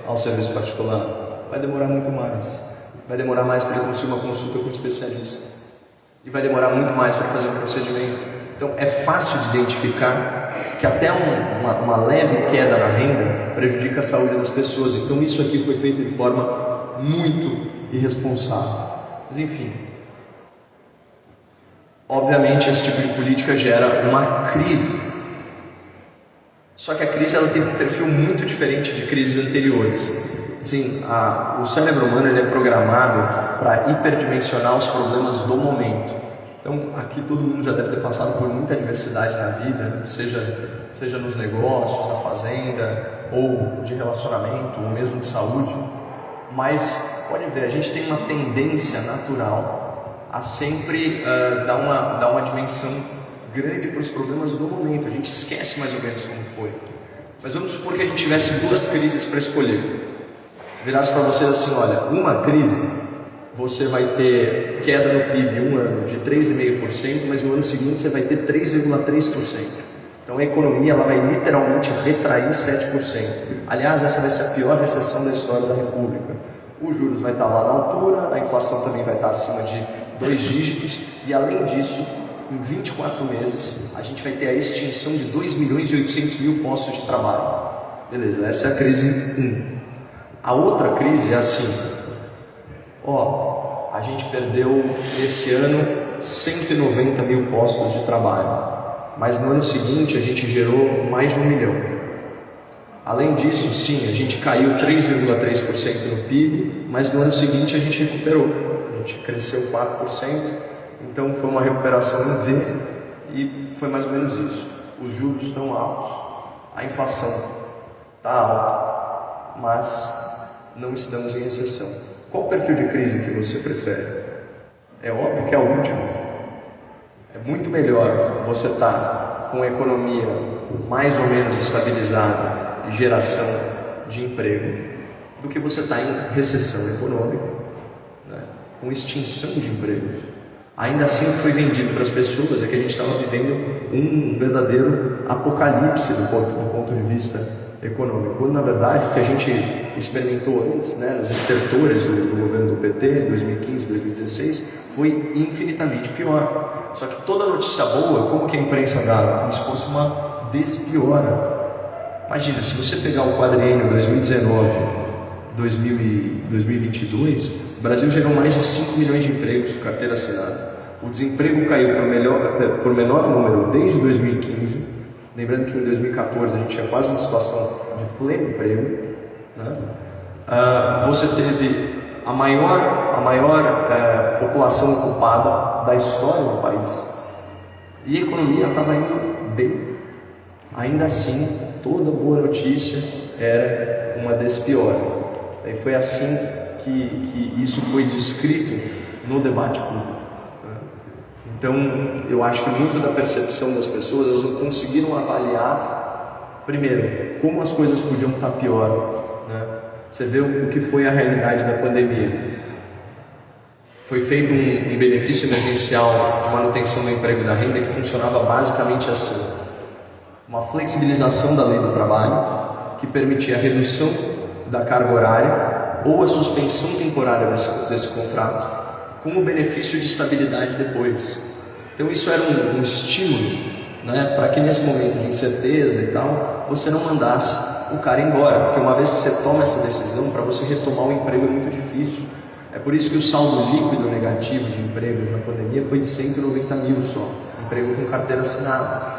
ao serviço particular? Vai demorar muito mais. Vai demorar mais para ele conseguir uma consulta com um especialista. E vai demorar muito mais para fazer um procedimento. Então é fácil de identificar que até uma leve queda na renda prejudica a saúde das pessoas. Então isso aqui foi feito de forma muito irresponsável. Mas enfim, obviamente esse tipo de política gera uma crise. Só que a crise ela tem um perfil muito diferente de crises anteriores. Assim, o cérebro humano ele é programado para hiperdimensionar os problemas do momento. Então, aqui todo mundo já deve ter passado por muita adversidade na vida, né? seja nos negócios, na fazenda, ou de relacionamento, ou mesmo de saúde. Mas, pode ver, a gente tem uma tendência natural a sempre dar uma dimensão grande para os problemas do momento. A gente esquece mais ou menos como foi. Mas vamos supor que a gente tivesse duas crises para escolher. Virasse para vocês assim, olha, uma crise, você vai ter queda no PIB um ano de 3,5%, mas no ano seguinte você vai ter 3,3%. Então a economia ela vai literalmente retrair 7%. Aliás, essa vai ser a pior recessão da história da República. Os juros vai estar lá na altura, a inflação também vai estar acima de 2 dígitos, e além disso, em 24 meses, a gente vai ter a extinção de 2.800.000 postos de trabalho. Beleza, essa é a crise 1. A outra crise é assim, a gente perdeu esse ano 190.000 postos de trabalho, mas no ano seguinte a gente gerou mais de 1 milhão. Além disso, sim, a gente caiu 3,3% no PIB, mas no ano seguinte a gente recuperou, a gente cresceu 4%, então foi uma recuperação em V e foi mais ou menos isso. Os juros estão altos, a inflação está alta, mas não estamos em recessão. Qual o perfil de crise que você prefere? É óbvio que é a última. É muito melhor você estar com a economia mais ou menos estabilizada e geração de emprego do que você estar em recessão econômica, né, com extinção de empregos. Ainda assim, o que foi vendido para as pessoas é que a gente estava vivendo um verdadeiro apocalipse do ponto de vista econômico, quando na verdade o que a gente experimentou antes, né, nos estertores do governo do PT, 2015, 2016, foi infinitamente pior. Só que toda notícia boa, como que a imprensa dava? Como se fosse uma despiora. Imagina, se você pegar o quadriênio 2019-2022, o Brasil gerou mais de 5 milhões de empregos com carteira assinada. O desemprego caiu por menor número desde 2015. Lembrando que em 2014 a gente tinha quase uma situação de pleno emprego, né? Você teve a maior população ocupada da história do país e a economia estava indo bem. Ainda assim, toda boa notícia era uma despiora. E foi assim que isso foi descrito no debate público. Então, eu acho que muito da percepção das pessoas, elas não conseguiram avaliar, primeiro, como as coisas podiam estar pior, né? Você vê o que foi a realidade da pandemia. Foi feito um benefício emergencial de manutenção do emprego e da renda que funcionava basicamente assim. Uma flexibilização da lei do trabalho, que permitia a redução da carga horária ou a suspensão temporária desse contrato, com o benefício de estabilidade depois. Então isso era um estímulo, né, para que nesse momento de incerteza e tal, você não mandasse o cara embora, porque uma vez que você toma essa decisão, para você retomar o emprego é muito difícil. É por isso que o saldo líquido negativo de empregos na pandemia foi de 190.000 só, emprego com carteira assinada.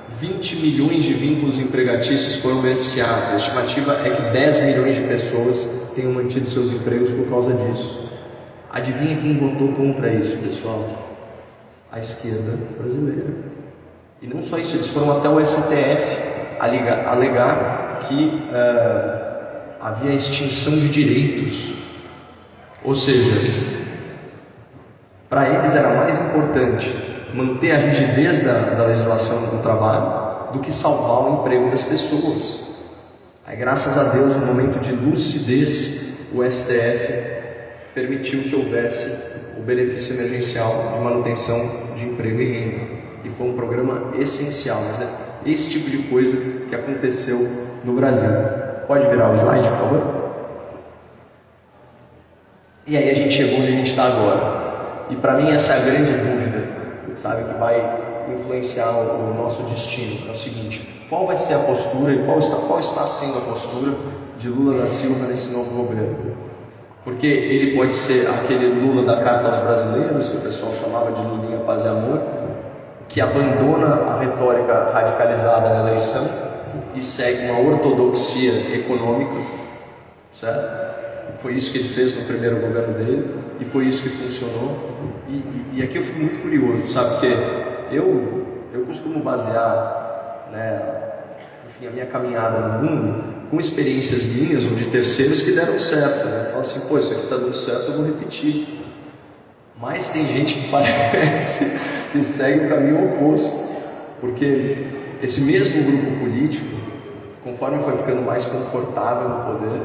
20 milhões de vínculos empregatícios foram beneficiados. A estimativa é que 10 milhões de pessoas tenham mantido seus empregos por causa disso. Adivinha quem votou contra isso, pessoal? A esquerda brasileira. E não só isso, eles foram até o STF alegar que havia extinção de direitos. Ou seja, para eles era mais importante manter a rigidez da legislação do trabalho do que salvar o emprego das pessoas. Aí, graças a Deus, no momento de lucidez, o STF permitiu que houvesse o benefício emergencial de manutenção de emprego e renda. E foi um programa essencial, mas é esse tipo de coisa que aconteceu no Brasil. Pode virar o slide, por favor? E aí a gente chegou onde a gente está agora. E para mim essa é a grande dúvida, sabe, que vai influenciar o nosso destino. É o seguinte: qual vai ser a postura e qual está sendo a postura de Lula da Silva nesse novo governo? Porque ele pode ser aquele Lula da carta aos brasileiros, que o pessoal chamava de Lulinha Paz e Amor, que abandona a retórica radicalizada na eleição e segue uma ortodoxia econômica, certo? Foi isso que ele fez no primeiro governo dele e foi isso que funcionou. E aqui eu fico muito curioso, sabe? Porque eu costumo basear, né, enfim, a minha caminhada no mundo com experiências minhas ou de terceiros que deram certo, né? Fala assim, pô, isso aqui está dando certo, eu vou repetir. Mas tem gente que parece que segue o caminho oposto, porque esse mesmo grupo político, conforme foi ficando mais confortável no poder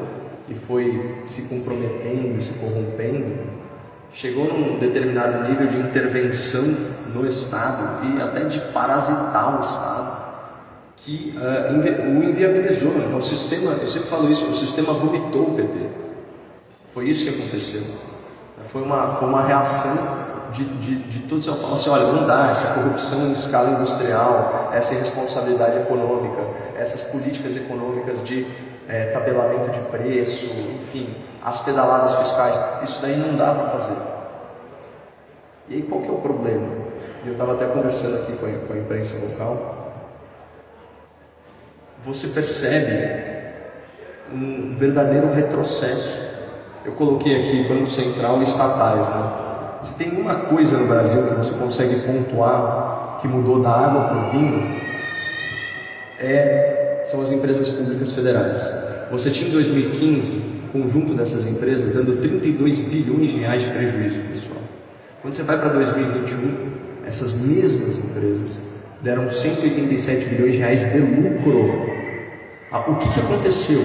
e foi se comprometendo, se corrompendo, chegou num determinado nível de intervenção no Estado e até de parasitar o Estado, que o inviabilizou. O sistema, eu sempre falo isso, o sistema vomitou o PT. Foi isso que aconteceu. Foi uma reação de todos. Eu falo assim, olha, não dá, essa corrupção em escala industrial, essa irresponsabilidade econômica, essas políticas econômicas de tabelamento de preço, enfim, as pedaladas fiscais, isso daí não dá para fazer. E aí qual que é o problema? Eu estava até conversando aqui com a imprensa local. Você percebe um verdadeiro retrocesso. Eu coloquei aqui Banco Central e estatais, né? Se tem uma coisa no Brasil que você consegue pontuar que mudou da água para o vinho, são as empresas públicas federais. Você tinha em 2015 o conjunto dessas empresas dando 32 bilhões de reais de prejuízo, pessoal. Quando você vai para 2021, essas mesmas empresas deram 187 bilhões de reais de lucro. O que aconteceu?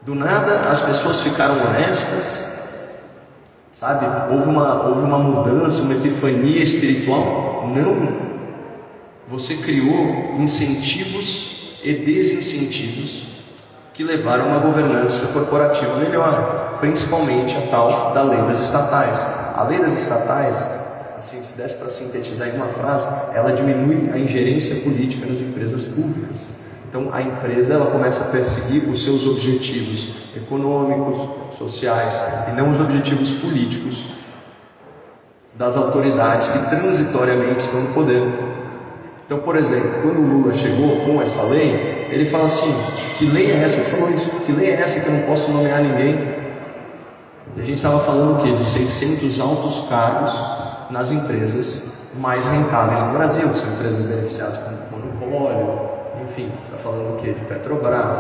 Do nada as pessoas ficaram honestas, sabe? Houve uma mudança, uma epifania espiritual? Não. Você criou incentivos e desincentivos que levaram a uma governança corporativa melhor, principalmente a tal da lei das estatais. A lei das estatais, assim, se desse para sintetizar em uma frase, ela diminui a ingerência política nas empresas públicas. Então a empresa ela começa a perseguir os seus objetivos econômicos, sociais e não os objetivos políticos das autoridades que transitoriamente estão no poder. Então, por exemplo, quando o Lula chegou com essa lei, ele fala assim, que lei é essa? Ele falou isso, que lei é essa que eu não posso nomear ninguém? E a gente estava falando o quê? De 600 altos cargos nas empresas mais rentáveis do Brasil, que são empresas beneficiadas com monopólio, enfim, você está falando o quê? De Petrobras,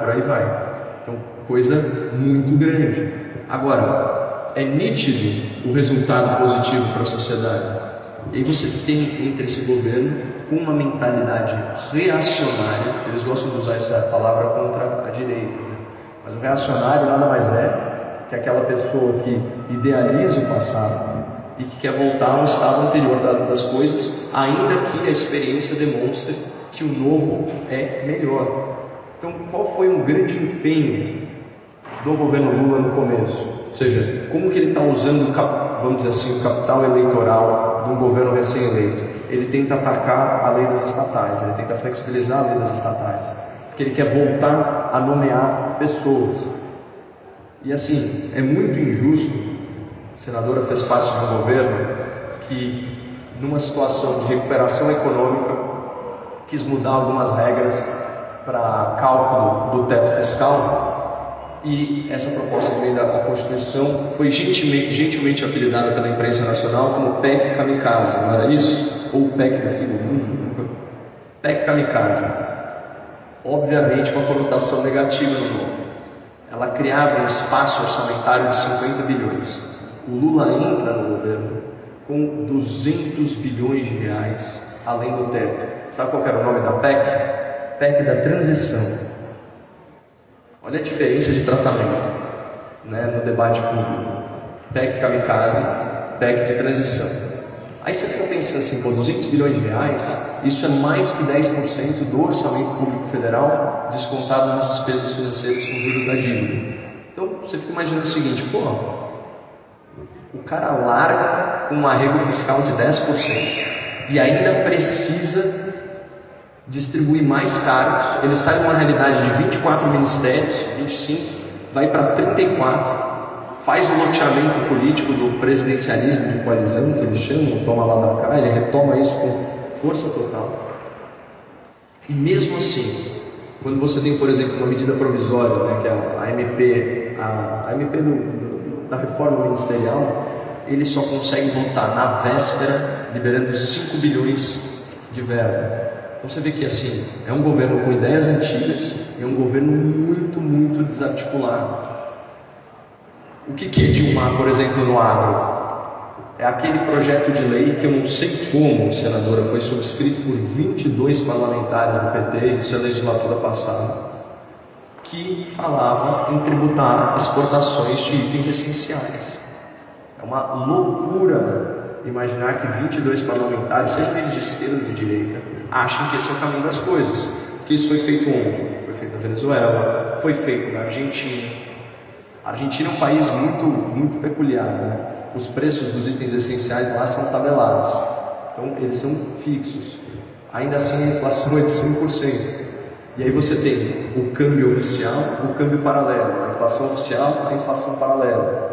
por aí vai. Então, coisa muito grande. Agora, é nítido o resultado positivo para a sociedade. E aí você tem entre esse governo com uma mentalidade reacionária, eles gostam de usar essa palavra contra a direita, né? Mas o reacionário nada mais é que aquela pessoa que idealiza o passado e que quer voltar ao estado anterior das coisas, ainda que a experiência demonstre que o novo é melhor. Então, qual foi um grande empenho do governo Lula no começo? Ou seja, como que ele está usando, vamos dizer assim, o capital eleitoral de um governo recém-eleito? Ele tenta atacar a lei das estatais, ele tenta flexibilizar a lei das estatais, porque ele quer voltar a nomear pessoas. E assim, é muito injusto, a senadora fez parte de um governo que, numa situação de recuperação econômica, quis mudar algumas regras para cálculo do teto fiscal, e essa proposta de emenda à Constituição foi gentilmente apelidada pela imprensa nacional como PEC Kamikaze, não era isso? Ou PEC do fim do mundo? PEC Kamikaze. Obviamente com a conotação negativa no nome. Ela criava um espaço orçamentário de 50 bilhões. O Lula entra no governo com 200 bilhões de reais além do teto. Sabe qual era o nome da PEC? PEC da transição. Olha a diferença de tratamento, né, no debate público. PEC Kamikaze, PEC de transição. Aí você fica pensando assim, pô, 200 bilhões de reais, isso é mais que 10% do orçamento público federal, descontadas as despesas financeiras com juros da dívida. Então você fica imaginando o seguinte, pô, o cara larga um arrego fiscal de 10% e ainda precisa distribuir mais cargos. Ele sai de uma realidade de 24 ministérios, 25, vai para 34, faz o loteamento político do presidencialismo de coalizão, que eles chamam, toma lá da cá, ele retoma isso com força total. E mesmo assim, quando você tem, por exemplo, uma medida provisória, né, que é a MP, a MP da reforma ministerial, ele só consegue votar na véspera, liberando 5 bilhões de verba. Então você vê que assim, é um governo com ideias antigas, é um governo muito, muito desarticulado. O que é Dilma, por exemplo, no agro? É aquele projeto de lei que eu não sei como, senadora, foi subscrito por 22 parlamentares do PT, isso é a legislatura passada, que falava em tributar exportações de itens essenciais. É uma loucura imaginar que 22 parlamentares, sejam eles de esquerda ou de direita, achem que esse é o caminho das coisas. Porque isso foi feito onde? Foi feito na Venezuela, foi feito na Argentina. A Argentina é um país muito, muito peculiar, né? Os preços dos itens essenciais lá são tabelados, então eles são fixos. Ainda assim a inflação é de 100%. E aí você tem o câmbio oficial, o câmbio paralelo, a inflação oficial, a inflação paralela.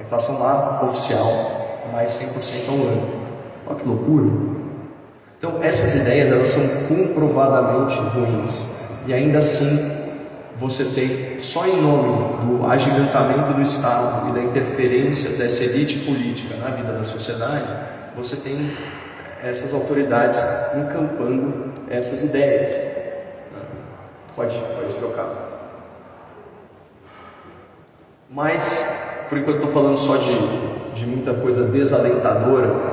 A inflação lá oficial, mais 100% ao ano. Olha que loucura! Então essas ideias, elas são comprovadamente ruins. E ainda assim você tem, só em nome do agigantamento do Estado e da interferência dessa elite política na vida da sociedade, você tem essas autoridades encampando essas ideias. Pode trocar. Mas, por enquanto eu estou falando só de muita coisa desalentadora.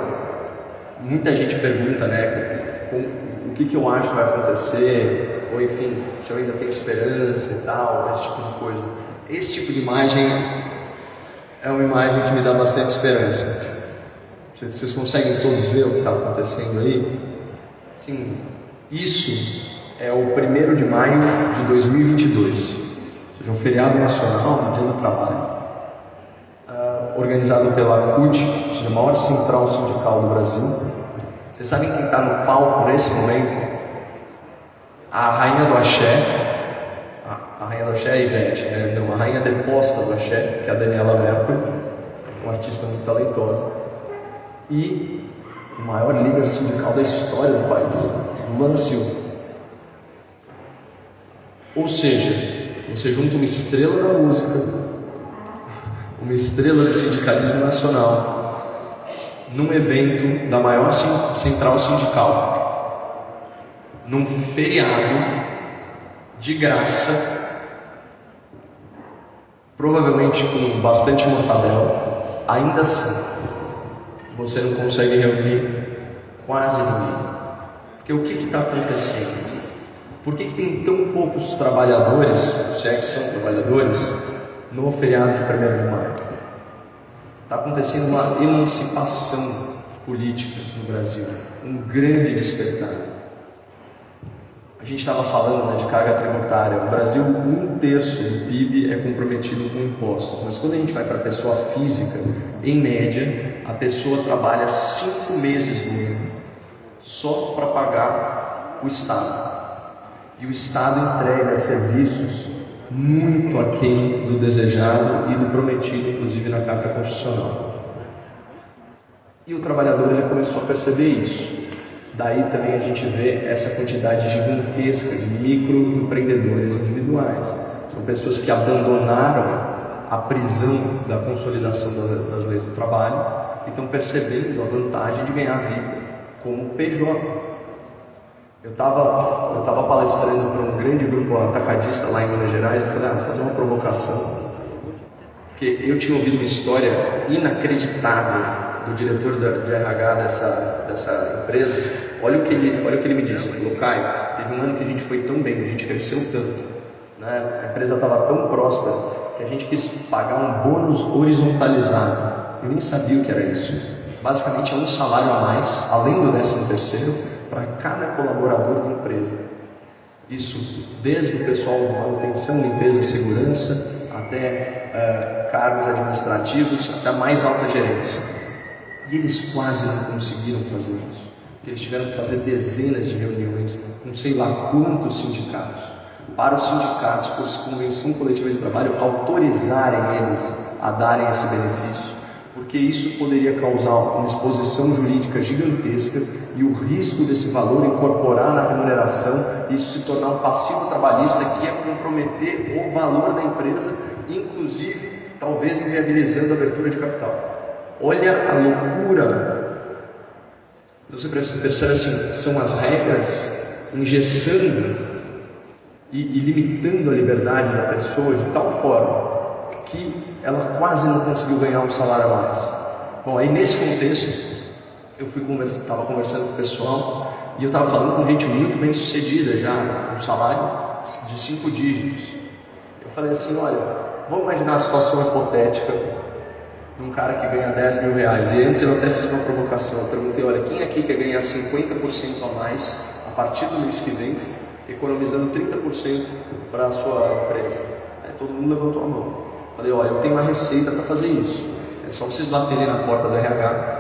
Muita gente pergunta, né, o que eu acho que vai acontecer, ou enfim, se eu ainda tenho esperança e tal, esse tipo de coisa. Esse tipo de imagem é uma imagem que me dá bastante esperança. Vocês conseguem todos ver o que está acontecendo aí? Sim, isso é o 1º de maio de 2022, ou seja, um feriado nacional no Dia do Trabalho, organizado pela CUT, a maior central sindical do Brasil. Vocês sabem quem está no palco nesse momento? A rainha do axé, a rainha do axé é a Ivete, né? Não, a rainha deposta do axé, que é a Daniela Mercury, uma artista muito talentosa, e o maior líder sindical da história do país, Lula da Silva. Ou seja, você junta uma estrela da música, uma estrela do sindicalismo nacional, num evento da maior central sindical, num feriado de graça, provavelmente com bastante mortadela. Ainda assim, você não consegue reunir quase ninguém. Porque o que está acontecendo? Por que tem tão poucos trabalhadores, se é que são trabalhadores, no feriado de 1º de maio? Está acontecendo uma emancipação política no Brasil, um grande despertar. A gente estava falando, né, de carga tributária. No Brasil, 1/3 do PIB é comprometido com impostos. Mas quando a gente vai para a pessoa física, em média, a pessoa trabalha 5 meses no ano só para pagar o Estado. E o Estado entrega serviços muito aquém do desejado e do prometido, inclusive na Carta Constitucional. E o trabalhador, ele começou a perceber isso. Daí também a gente vê essa quantidade gigantesca de microempreendedores individuais. São pessoas que abandonaram a prisão da consolidação das leis do trabalho e estão percebendo a vantagem de ganhar vida como PJ. Eu estava palestrando para um grande grupo atacadista lá em Minas Gerais. Eu falei, vou fazer uma provocação, porque eu tinha ouvido uma história inacreditável do diretor de RH dessa empresa. Olha o que ele me disse. Ele falou, Caio, teve um ano que a gente foi tão bem, a gente cresceu tanto, né? A empresa estava tão próspera que a gente quis pagar um bônus horizontalizado. Eu nem sabia o que era isso. Basicamente é um salário a mais, além do 13º, para cada colaborador da empresa. Isso desde o pessoal de manutenção, limpeza e segurança, até cargos administrativos, até a mais alta gerência. E eles quase não conseguiram fazer isso, porque eles tiveram que fazer dezenas de reuniões com sei lá quantos sindicatos, para os sindicatos, por convenção coletiva de trabalho, autorizarem eles a darem esse benefício, porque isso poderia causar uma exposição jurídica gigantesca e o risco desse valor incorporar na remuneração e isso se tornar um passivo trabalhista que ia comprometer o valor da empresa, inclusive talvez inviabilizando a abertura de capital. Olha a loucura. Então você percebe assim, são as regras engessando e limitando a liberdade da pessoa de tal forma que ela quase não conseguiu ganhar um salário a mais. Bom, aí nesse contexto eu estava conversando com o pessoal e eu estava falando com gente muito bem sucedida já, um salário de 5 dígitos. Eu falei assim, olha, vamos imaginar a situação hipotética de um cara que ganha 10 mil reais. E antes eu até fiz uma provocação, eu perguntei, olha, quem aqui quer ganhar 50% a mais a partir do mês que vem, economizando 30% para a sua empresa? Aí todo mundo levantou a mão. Falei, olha, eu tenho uma receita para fazer isso. É só vocês baterem na porta do RH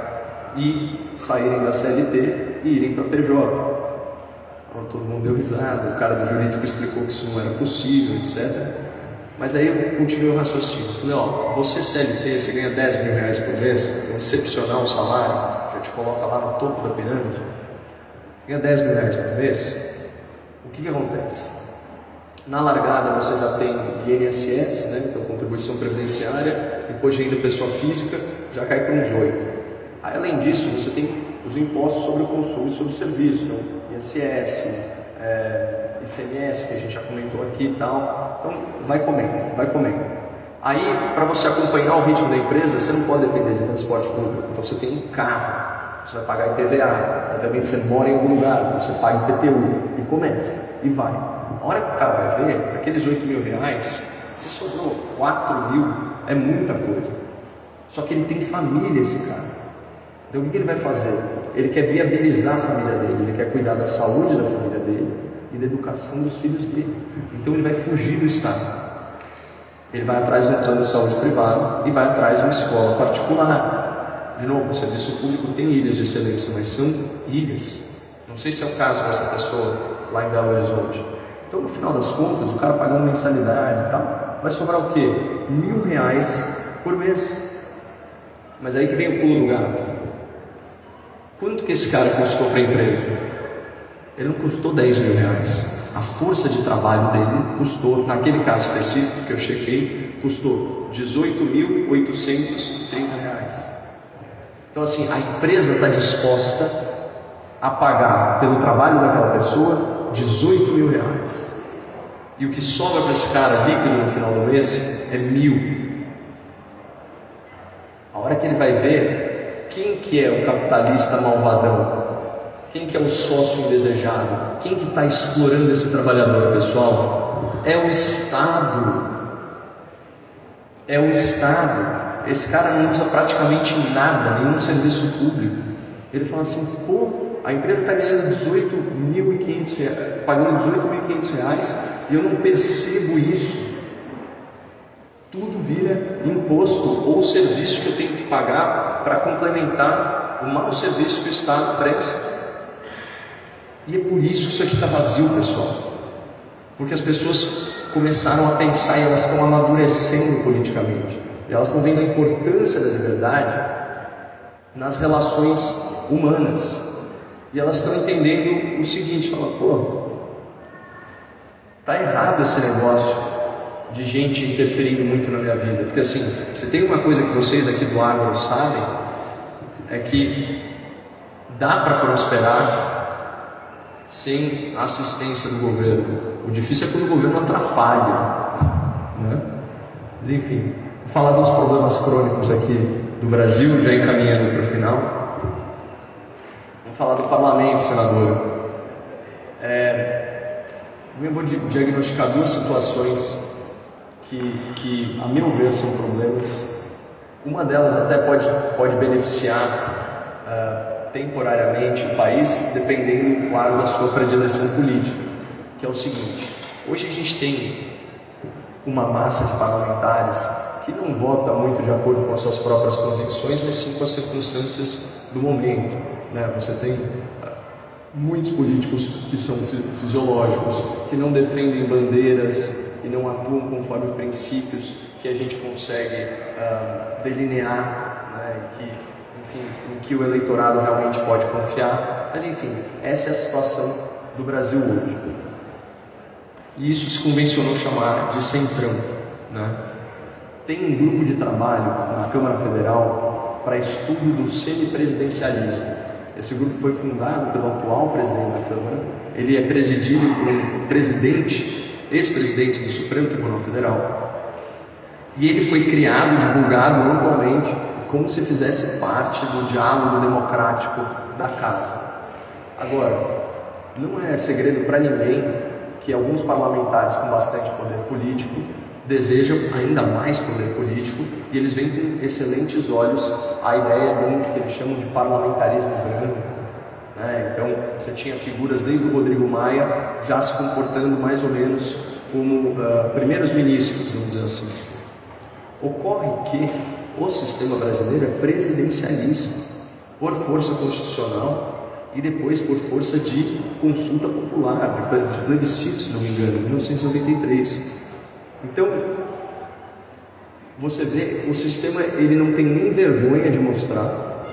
e saírem da CLT e irem para a PJ. Todo mundo deu risada, o cara do jurídico explicou que isso não era possível, etc. Mas aí eu continuei o raciocínio. Falei, ó, você CLT, você ganha 10 mil reais por mês, é um excepcional salário, já te coloca lá no topo da pirâmide, ganha 10 mil reais por mês, o que acontece? Na largada você já tem INSS, né? Então contribuição previdenciária, imposto de renda pessoa física, já cai para uns 8. Aí, além disso, você tem os impostos sobre o consumo e sobre o serviço, então INSS, ICMS, que a gente já comentou aqui e tal. Então vai comendo. Aí, para você acompanhar o ritmo da empresa, você não pode depender de transporte público. Então você tem um carro, você vai pagar IPVA, obviamente você mora em algum lugar, então você paga IPTU, e começa, e vai. A hora que o cara vai ver, aqueles 8 mil reais, se sobrou 4 mil, é muita coisa. Só que ele tem família, esse cara. Então o que ele vai fazer? Ele quer viabilizar a família dele, ele quer cuidar da saúde da família dele e da educação dos filhos dele. Então ele vai fugir do Estado. Ele vai atrás de um plano de saúde privado e vai atrás de uma escola particular. De novo, o serviço público tem ilhas de excelência, mas são ilhas. Não sei se é o caso dessa pessoa lá em Belo Horizonte. Então, no final das contas, o cara pagando mensalidade e tal, vai sobrar o quê? 1.000 reais por mês. Mas aí que vem o pulo do gato. Quanto que esse cara custou para a empresa? Ele não custou 10 mil reais. A força de trabalho dele custou, naquele caso específico que eu chequei, custou 18.830 reais. Então assim, a empresa está disposta a pagar pelo trabalho daquela pessoa 18 mil reais. E o que sobra para esse cara líquido no final do mês é 1.000. A hora que ele vai ver, quem que é o capitalista malvadão? Quem que é o sócio indesejado? Quem que está explorando esse trabalhador, pessoal? É o Estado. É o Estado. Esse cara não usa praticamente nada, nenhum serviço público. Ele fala assim, pô, a empresa está ganhando 18.500 reais, pagando 18.500 reais e eu não percebo isso. Tudo vira imposto ou serviço que eu tenho que pagar para complementar o mau serviço que o Estado presta. E é por isso que isso aqui está vazio, pessoal. Porque as pessoas começaram a pensar e elas estão amadurecendo politicamente. E elas estão vendo a importância da liberdade nas relações humanas. E elas estão entendendo o seguinte, falam, pô, tá errado esse negócio de gente interferindo muito na minha vida. Porque assim, se tem uma coisa que vocês aqui do agro sabem, é que dá para prosperar sem a assistência do governo. O difícil é quando o governo atrapalha, né? Mas enfim, vou falar dos problemas crônicos aqui do Brasil, já encaminhando para o final. Vamos falar do parlamento, senadora. Eu vou diagnosticar duas situações que a meu ver, são problemas. Uma delas até pode beneficiar temporariamente o país, dependendo, claro, da sua predileção política, que é o seguinte: hoje a gente tem uma massa de parlamentares que não vota muito de acordo com as suas próprias convicções, mas sim com as circunstâncias do momento, né? Você tem muitos políticos que são fisiológicos, que não defendem bandeiras e não atuam conforme princípios que a gente consegue delinear, né? Em que o eleitorado realmente pode confiar. Mas enfim, essa é a situação do Brasil hoje. E isso se convencionou chamar de centrão, né? Tem um grupo de trabalho na Câmara Federal para estudo do semipresidencialismo. Esse grupo foi fundado pelo atual presidente da Câmara. Ele é presidido por um ex-presidente do Supremo Tribunal Federal. E ele foi criado, divulgado amplamente, como se fizesse parte do diálogo democrático da casa. Agora, não é segredo para ninguém que alguns parlamentares com bastante poder político desejam ainda mais poder político, e eles veem com excelentes olhos a ideia do que eles chamam de parlamentarismo branco, né? Então, você tinha figuras desde o Rodrigo Maia já se comportando mais ou menos como primeiros ministros, vamos dizer assim. Ocorre que o sistema brasileiro é presidencialista, por força constitucional e depois por força de consulta popular, de plebiscito, se não me engano, em 1993. Então, você vê, o sistema ele não tem nem vergonha de mostrar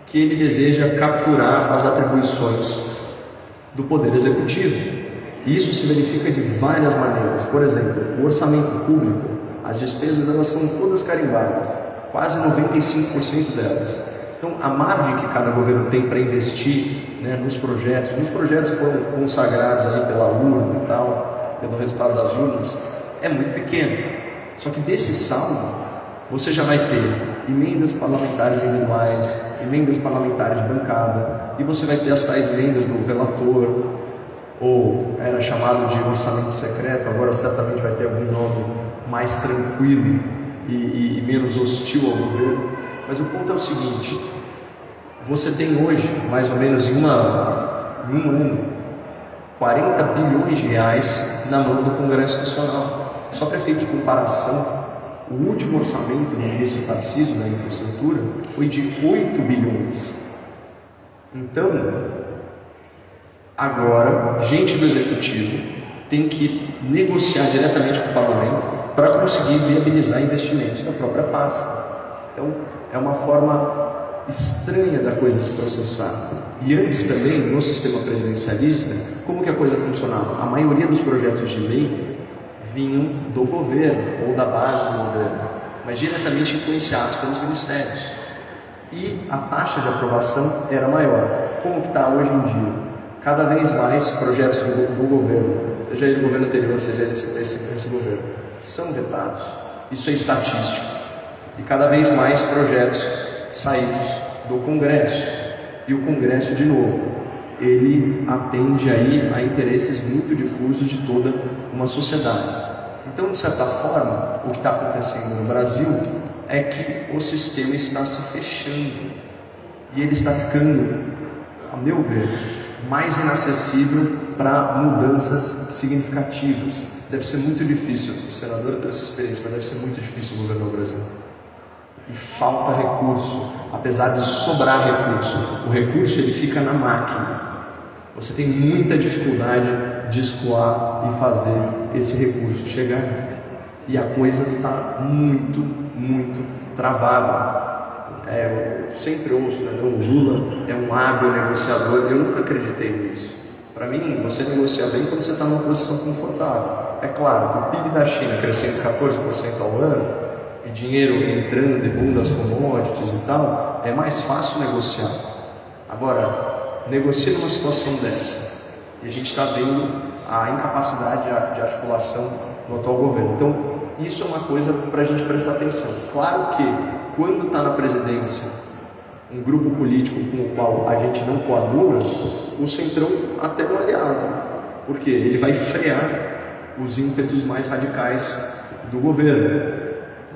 que ele deseja capturar as atribuições do Poder Executivo. E isso se verifica de várias maneiras. Por exemplo, o orçamento público, as despesas elas são todas carimbadas, quase 95% delas. Então, a margem que cada governo tem para investir, né, nos projetos que foram consagrados aí pela urna e tal, pelo resultado das urnas, é muito pequeno. Só que desse saldo, você já vai ter emendas parlamentares individuais, emendas parlamentares de bancada, e você vai ter as tais emendas do relator, ou era chamado de orçamento secreto, agora certamente vai ter algum nome mais tranquilo e menos hostil ao governo. Mas o ponto é o seguinte: você tem hoje, mais ou menos em um ano, 40 bilhões de reais na mão do Congresso Nacional. Só para efeito de comparação, o último orçamento do ministro Tarcísio da infraestrutura foi de 8 bilhões. Então, agora, gente do Executivo tem que negociar diretamente com o Parlamento para conseguir viabilizar investimentos da própria pasta. Então, é uma forma estranha da coisa se processar. E antes também, no sistema presidencialista, como que a coisa funcionava? A maioria dos projetos de lei vinham do governo ou da base do governo, mas diretamente influenciados pelos ministérios. E a taxa de aprovação era maior. Como que está hoje em dia? Cada vez mais projetos do governo, seja ele do governo anterior, seja ele esse governo, são vetados. Isso é estatístico. E cada vez mais projetos saídos do Congresso. E o Congresso, de novo, ele atende aí a interesses muito difusos de toda uma sociedade. Então, de certa forma, o que está acontecendo no Brasil é que o sistema está se fechando. E ele está ficando, a meu ver, mais inacessível para mudanças significativas. Deve ser muito difícil, o senador tem essa experiência, mas deve ser muito difícil governar o Brasil. E falta recurso, apesar de sobrar recurso. O recurso ele fica na máquina. Você tem muita dificuldade de escoar e fazer esse recurso chegar. E a coisa está muito, muito travada. Eu sempre ouço, né? O Lula é um hábil negociador. Eu nunca acreditei nisso. Para mim, você negocia bem quando você está numa posição confortável. É claro, o PIB da China crescendo 14% ao ano, e dinheiro entrando e boom das commodities e tal, é mais fácil negociar. Agora, negocia numa situação dessa, e a gente está vendo a incapacidade de articulação no atual governo. Então, isso é uma coisa para a gente prestar atenção. Claro que, quando está na presidência um grupo político com o qual a gente não coaduna, o Centrão até é um aliado, porque ele vai frear os ímpetos mais radicais do governo.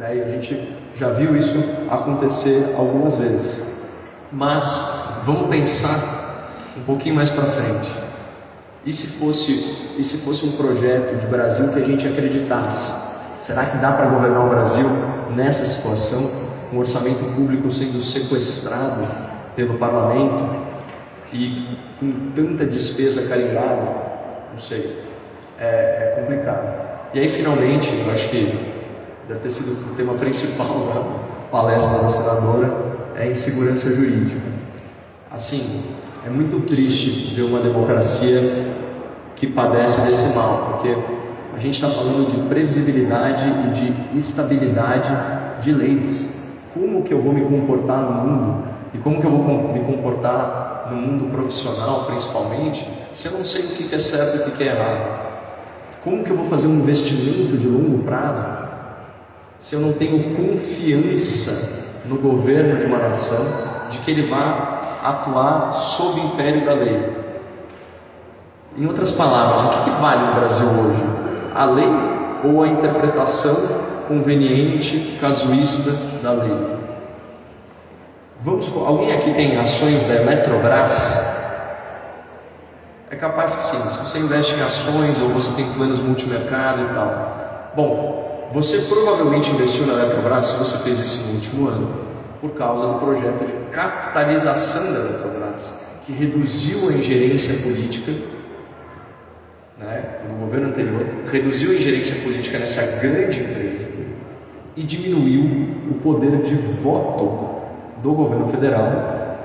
E a gente já viu isso acontecer algumas vezes. Mas vamos pensar um pouquinho mais para frente. E se fosse um projeto de Brasil que a gente acreditasse? Será que dá para governar o Brasil nessa situação, com o orçamento público sendo sequestrado pelo parlamento e com tanta despesa carimbada? Não sei, é complicado. E aí, finalmente, eu acho que deve ter sido o tema principal da palestra da senadora, é a insegurança jurídica. Assim, é muito triste ver uma democracia que padece desse mal, porque a gente está falando de previsibilidade e de estabilidade de leis. Como que eu vou me comportar no mundo, e como que eu vou me comportar no mundo profissional, principalmente, se eu não sei o que é certo e o que é errado? Como que eu vou fazer um investimento de longo prazo se eu não tenho confiança no governo de uma nação, de que ele vai atuar sob o império da lei? Em outras palavras, o que vale no Brasil hoje? A lei ou a interpretação conveniente, casuísta da lei? Alguém aqui tem ações da Eletrobras? É capaz que sim, se você investe em ações ou você tem planos multimercado e tal. Bom, você provavelmente investiu na Eletrobras, se você fez isso no último ano, por causa do projeto de capitalização da Eletrobras, que reduziu a ingerência política, do governo anterior, reduziu a ingerência política nessa grande empresa e diminuiu o poder de voto do governo federal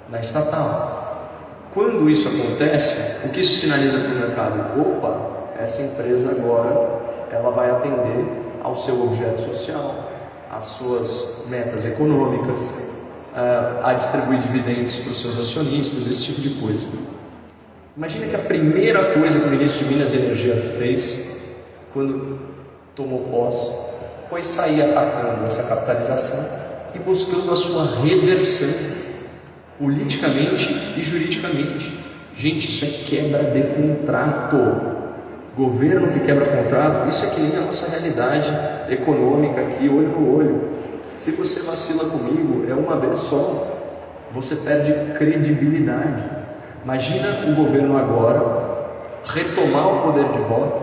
na estatal. Quando isso acontece, o que isso sinaliza para o mercado? Opa, essa empresa agora ela vai atender ao seu objeto social, às suas metas econômicas, a distribuir dividendos para os seus acionistas, esse tipo de coisa. Imagina que a primeira coisa que o ministro de Minas e Energia fez quando tomou posse foi sair atacando essa capitalização e buscando a sua reversão politicamente e juridicamente. Gente, isso é quebra de contrato. Governo que quebra contrato, isso é que nem a nossa realidade econômica aqui, olho no olho. Se você vacila comigo, é uma vez só, você perde credibilidade. Imagina o governo agora retomar o poder de voto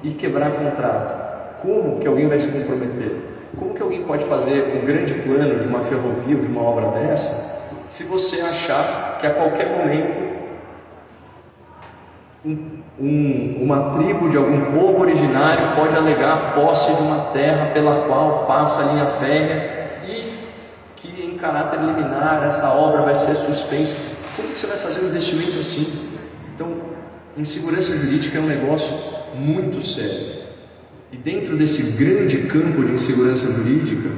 e quebrar contrato. Como que alguém vai se comprometer? Como que alguém pode fazer um grande plano de uma ferrovia ou de uma obra dessa, se você achar que a qualquer momento uma tribo de algum povo originário pode alegar a posse de uma terra pela qual passa a linha férrea e que em caráter liminar essa obra vai ser suspensa? Como que você vai fazer um investimento assim? Então, insegurança jurídica é um negócio muito sério. E dentro desse grande campo de insegurança jurídica,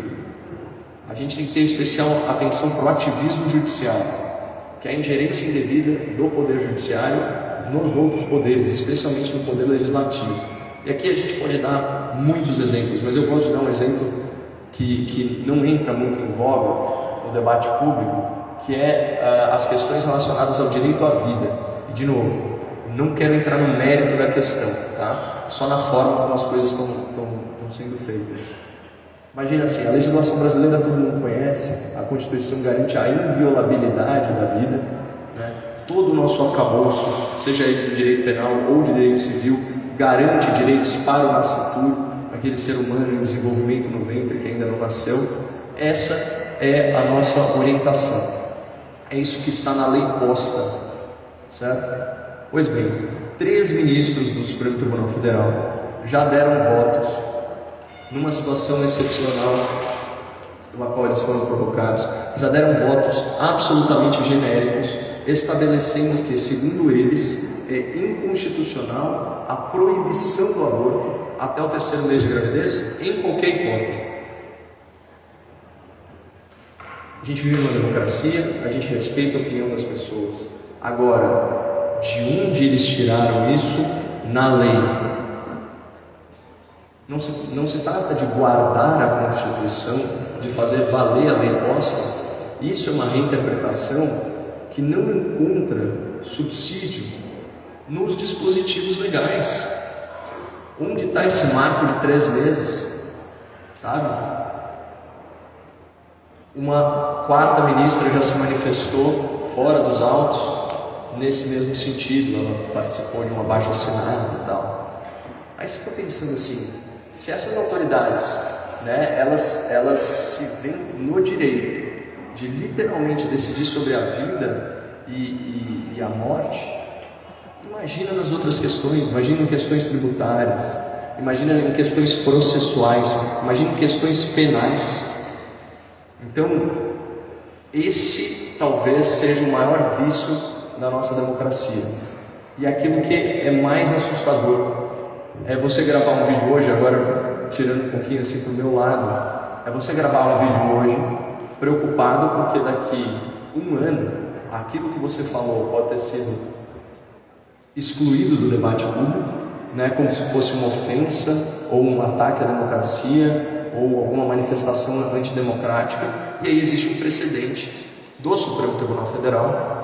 a gente tem que ter especial atenção para o ativismo judiciário, que é a ingerência indevida do Poder Judiciário nos outros poderes, especialmente no Poder Legislativo. E aqui a gente pode dar muitos exemplos, mas eu gosto de dar um exemplo que não entra muito em voga no debate público, que é as questões relacionadas ao direito à vida. E, de novo, não quero entrar no mérito da questão, tá? Só na forma como as coisas estão sendo feitas. Imagina assim, a legislação brasileira todo mundo conhece, a Constituição garante a inviolabilidade da vida, né? Todo o nosso arcabouço, seja ele de direito penal ou de direito civil, garante direitos para o nascituro, aquele ser humano em desenvolvimento no ventre que ainda não nasceu. Essa é a nossa orientação. É isso que está na lei posta, certo? Pois bem, 3 ministros do Supremo Tribunal Federal já deram votos numa situação excepcional pela qual eles foram provocados, já deram votos absolutamente genéricos, estabelecendo que, segundo eles, é inconstitucional a proibição do aborto até o 3º mês de gravidez, em qualquer hipótese. A gente vive numa democracia, a gente respeita a opinião das pessoas. Agora, de onde eles tiraram isso? Na lei. Não se trata de guardar a Constituição, de fazer valer a lei posta. Isso é uma reinterpretação que não encontra subsídio nos dispositivos legais. Onde está esse marco de 3 meses? Sabe? Uma quarta ministra já se manifestou fora dos autos nesse mesmo sentido, ela participou de um abaixo-assinado e tal. Aí você fica pensando assim, se essas autoridades, né, elas se veem no direito de literalmente decidir sobre a vida e a morte, imagina nas outras questões, imagina em questões tributárias, imagina em questões processuais, imagina em questões penais. Então, esse talvez seja o maior vício da nossa democracia. E aquilo que é mais assustador é você gravar um vídeo hoje, agora tirando um pouquinho assim para o meu lado, é você gravar um vídeo hoje preocupado porque daqui um ano aquilo que você falou pode ter sido excluído do debate público, né, como se fosse uma ofensa ou um ataque à democracia ou alguma manifestação antidemocrática, e aí existe um precedente do Supremo Tribunal Federal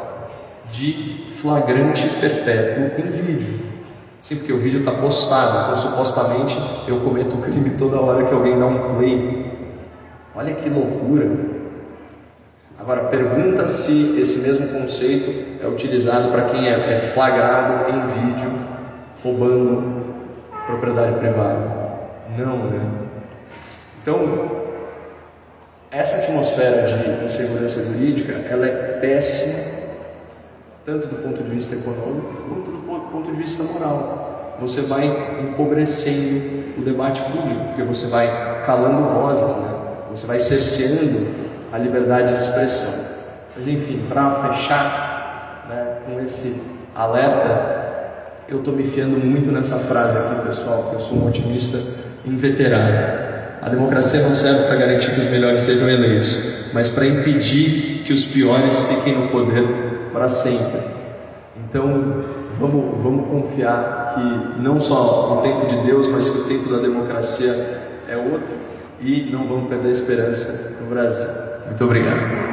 de flagrante perpétuo em vídeo. Sim, porque o vídeo está postado, então supostamente eu cometo o crime toda hora que alguém dá um play. Olha que loucura! Agora, pergunta se esse mesmo conceito é utilizado para quem é flagrado em vídeo roubando propriedade privada. Não, né? Então, essa atmosfera de insegurança jurídica, ela é péssima, tanto do ponto de vista econômico, quanto do ponto de vista moral. Você vai empobrecendo o debate público, porque você vai calando vozes, né? Você vai cerceando a liberdade de expressão. Mas enfim, para fechar, né, com esse alerta, eu estou me fiando muito nessa frase aqui, pessoal, porque eu sou um otimista inveterado. A democracia não serve para garantir que os melhores sejam eleitos, mas para impedir que os piores fiquem no poder para sempre. Então, vamos confiar que não só o tempo de Deus, mas que o tempo da democracia é outro, e não vamos perder a esperança no Brasil. Muito obrigado.